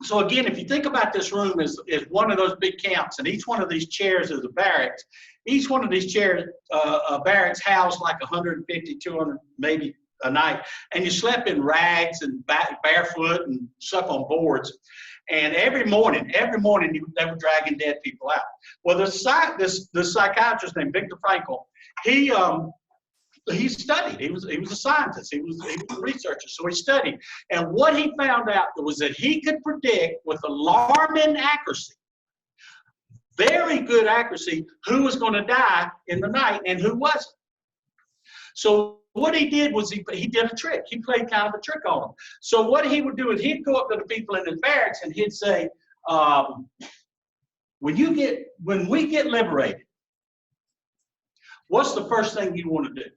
So again, if you think about this room as one of those big camps, and each one of these chairs is a barracks, each one of these chairs, barracks housed like 150, 200 maybe a night, and you slept in rags and barefoot and slept on boards. And every morning they were dragging dead people out. Well, the psychiatrist named Viktor Frankl, he studied. He was a scientist. He was a researcher. So he studied. And what he found out was that he could predict with alarming accuracy, very good accuracy, who was going to die in the night and who wasn't. So what he did was he did a trick. He played kind of a trick on them. So what he would do is he'd go up to the people in his barracks and he'd say, when we get liberated, what's the first thing you want to do?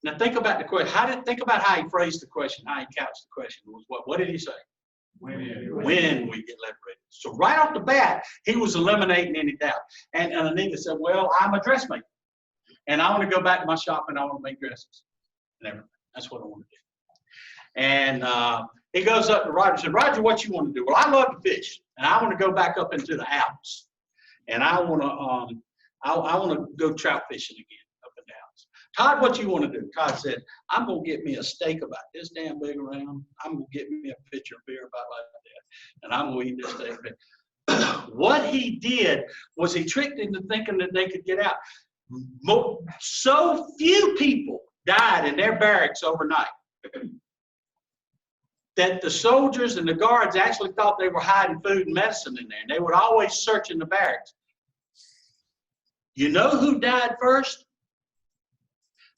Now think about the question. Think about how he phrased the question, how he couched the question. What did he say? When we get liberated. So right off the bat, he was eliminating any doubt. And Anita said, well, I'm a dressmaker. And I want to go back to my shop and I want to make dresses and everything. That's what I want to do. And He goes up to Roger and said, Roger, what you want to do? Well, I love to fish, and I want to go back up into the Alps, and I want to go trout fishing again up in the Alps. Todd, what you want to do? Todd said, I'm going to get me a steak about this damn big around. I'm going to get me a pitcher of beer about like that, and I'm going to eat this steak. What he did was he tricked into thinking that they could get out. So few people died in their barracks overnight that the soldiers and the guards actually thought they were hiding food and medicine in there. And they would always search in the barracks. You know who died first?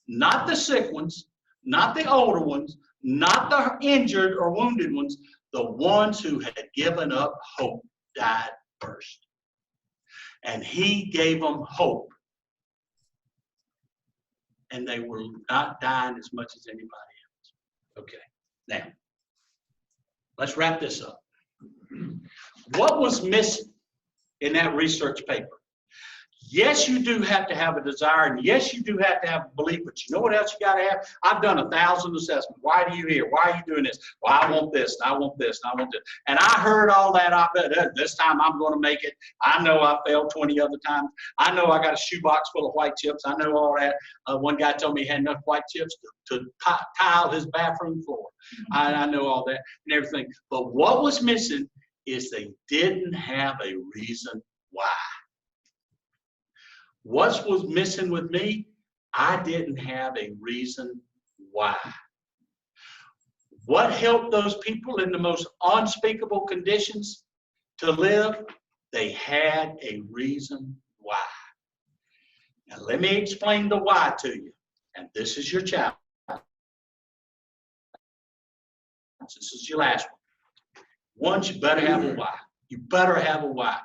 Not the sick ones, not the older ones, not the injured or wounded ones. The ones who had given up hope died first. And he gave them hope. And they were not dying as much as anybody else. Okay, now, let's wrap this up. What was missing in that research paper? Yes, you do have to have a desire, and yes, you do have to have a belief, but you know what else you got to have? I've done 1,000 assessments. Why do you here? Why are you doing this? Well, I want this, and I want this, and I want this. And I heard all that. I bet this time I'm going to make it. I know I failed 20 other times. I know I got a shoebox full of white chips. I know all that. One guy told me he had enough white chips to tile his bathroom floor. I know all that and everything. But what was missing is they didn't have a reason why. What was missing with me? I didn't have a reason why. What helped those people in the most unspeakable conditions to live? They had a reason why. Now let me explain the why to you. And this is your challenge. This is your last one. Once you better have a why. You better have a why.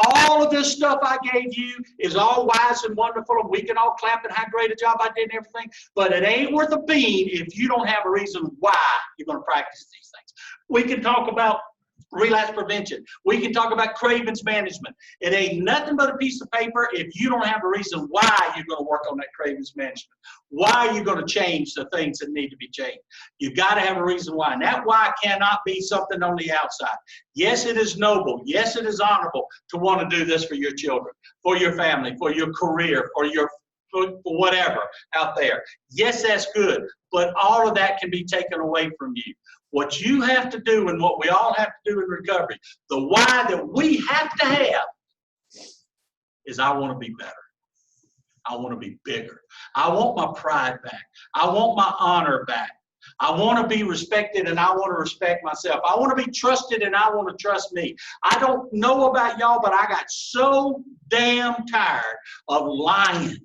All of this stuff I gave you is all wise and wonderful, and we can all clap and how great a job I did and everything, but it ain't worth a bean if you don't have a reason why you're going to practice these things. We can talk about relapse prevention. We can talk about cravings management. It ain't nothing but a piece of paper if you don't have a reason why you're going to work on that cravings management, why you're going to change the things that need to be changed. You've got to have a reason why, and that why cannot be something on the outside. Yes, it is noble. Yes, it is honorable to want to do this for your children, for your family, for your career, for whatever out there. Yes, that's good, but all of that can be taken away from you. What you have to do and what we all have to do in recovery, the why that we have to have is I want to be better. I want to be bigger. I want my pride back. I want my honor back. I want to be respected and I want to respect myself. I want to be trusted and I want to trust me. I don't know about y'all, but I got so damn tired of lying.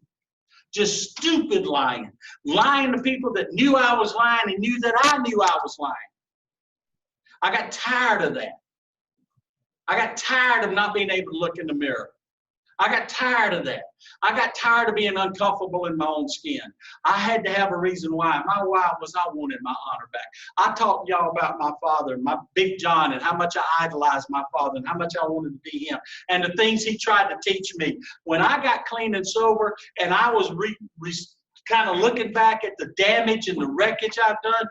Just stupid lying. Lying to people that knew I was lying and knew that I knew I was lying. I got tired of that. I got tired of not being able to look in the mirror. I got tired of that. I got tired of being uncomfortable in my own skin. I had to have a reason why. My why was I wanted my honor back. I talked to y'all about my father, my Big John, and how much I idolized my father and how much I wanted to be him and the things he tried to teach me. When I got clean and sober and I was kind of looking back at the damage and the wreckage I've done,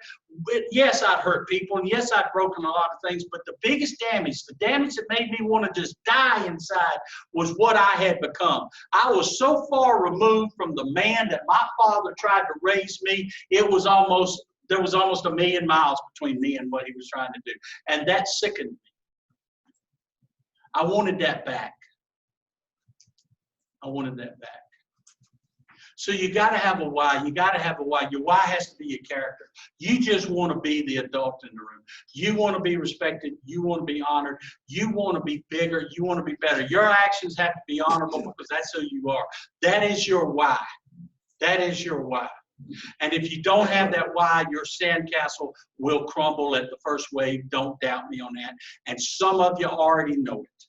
yes, I'd hurt people, and yes, I'd broken a lot of things, but the biggest damage, the damage that made me want to just die inside was what I had become. I was so far removed from the man that my father tried to raise me, there was almost 1 million miles between me and what he was trying to do, and that sickened me. I wanted that back. I wanted that back. So you got to have a why. You got to have a why. Your why has to be your character. You just want to be the adult in the room. You want to be respected. You want to be honored. You want to be bigger. You want to be better. Your actions have to be honorable because that's who you are. That is your why. That is your why. And if you don't have that why, your sandcastle will crumble at the first wave. Don't doubt me on that. And some of you already know it.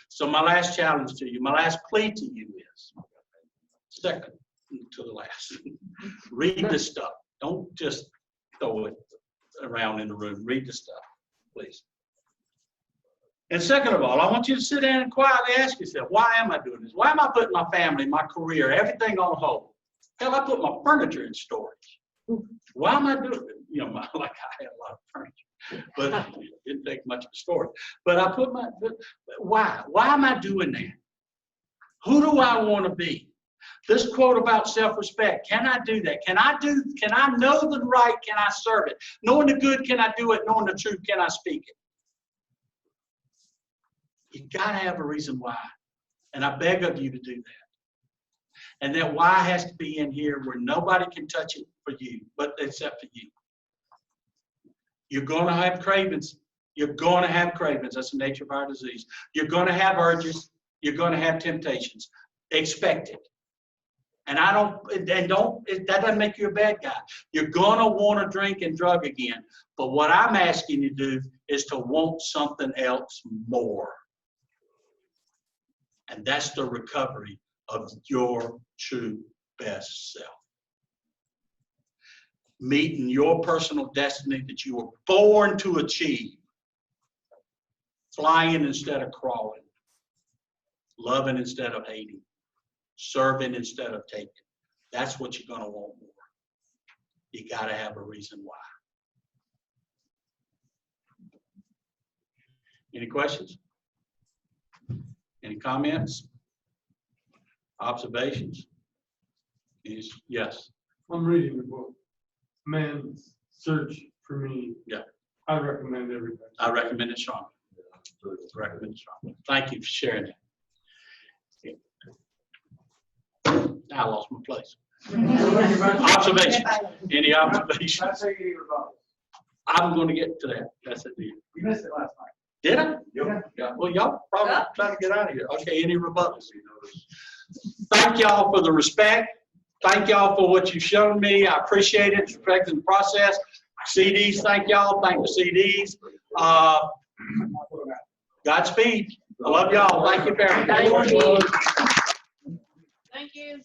So my last challenge to you, my last plea to you is, second to the last. Read the stuff. Don't just throw it around in the room. Read the stuff, please. And second of all, I want you to sit down and quietly ask yourself, why am I doing this? Why am I putting my family, my career, everything on hold? Hell, I put my furniture in storage. Why am I doing it? you know, like I had a lot of furniture, but it didn't take much of a story. But I put why? Why am I doing that? Who do I want to be? This quote about self-respect, can I do that? Can I know the right, can I serve it? Knowing the good, can I do it? Knowing the truth, can I speak it? You got to have a reason why. And I beg of you to do that. And that why has to be in here where nobody can touch it for you, but except for you. You're going to have cravings. You're going to have cravings. That's the nature of our disease. You're going to have urges. You're going to have temptations. Expect it. And that doesn't make you a bad guy. You're going to want to drink and drug again. But what I'm asking you to do is to want something else more. And that's the recovery of your true best self. Meeting your personal destiny that you were born to achieve. Flying instead of crawling. Loving instead of hating. Serving instead of taking. That's what you're going to want more. You got to have a reason why. Any questions? Any comments? Observations? Yes. I'm reading the book, Man's Search for Me. Yeah. I recommend everybody. I recommend it strongly. Recommend it strongly. Thank you for sharing that. I lost my place. Observations. Any observations? That's how you need rebuttals. I'm going to get to that. That's it. You missed it last night. Did I? Yeah. Well, y'all probably trying to get out of here. Okay, any rebuttals? Thank y'all for the respect. Thank y'all for what you've shown me. I appreciate it. Respecting the process. CDs, thank y'all. Thank the CDs. Godspeed. I love y'all. Thank you very much. Thank you.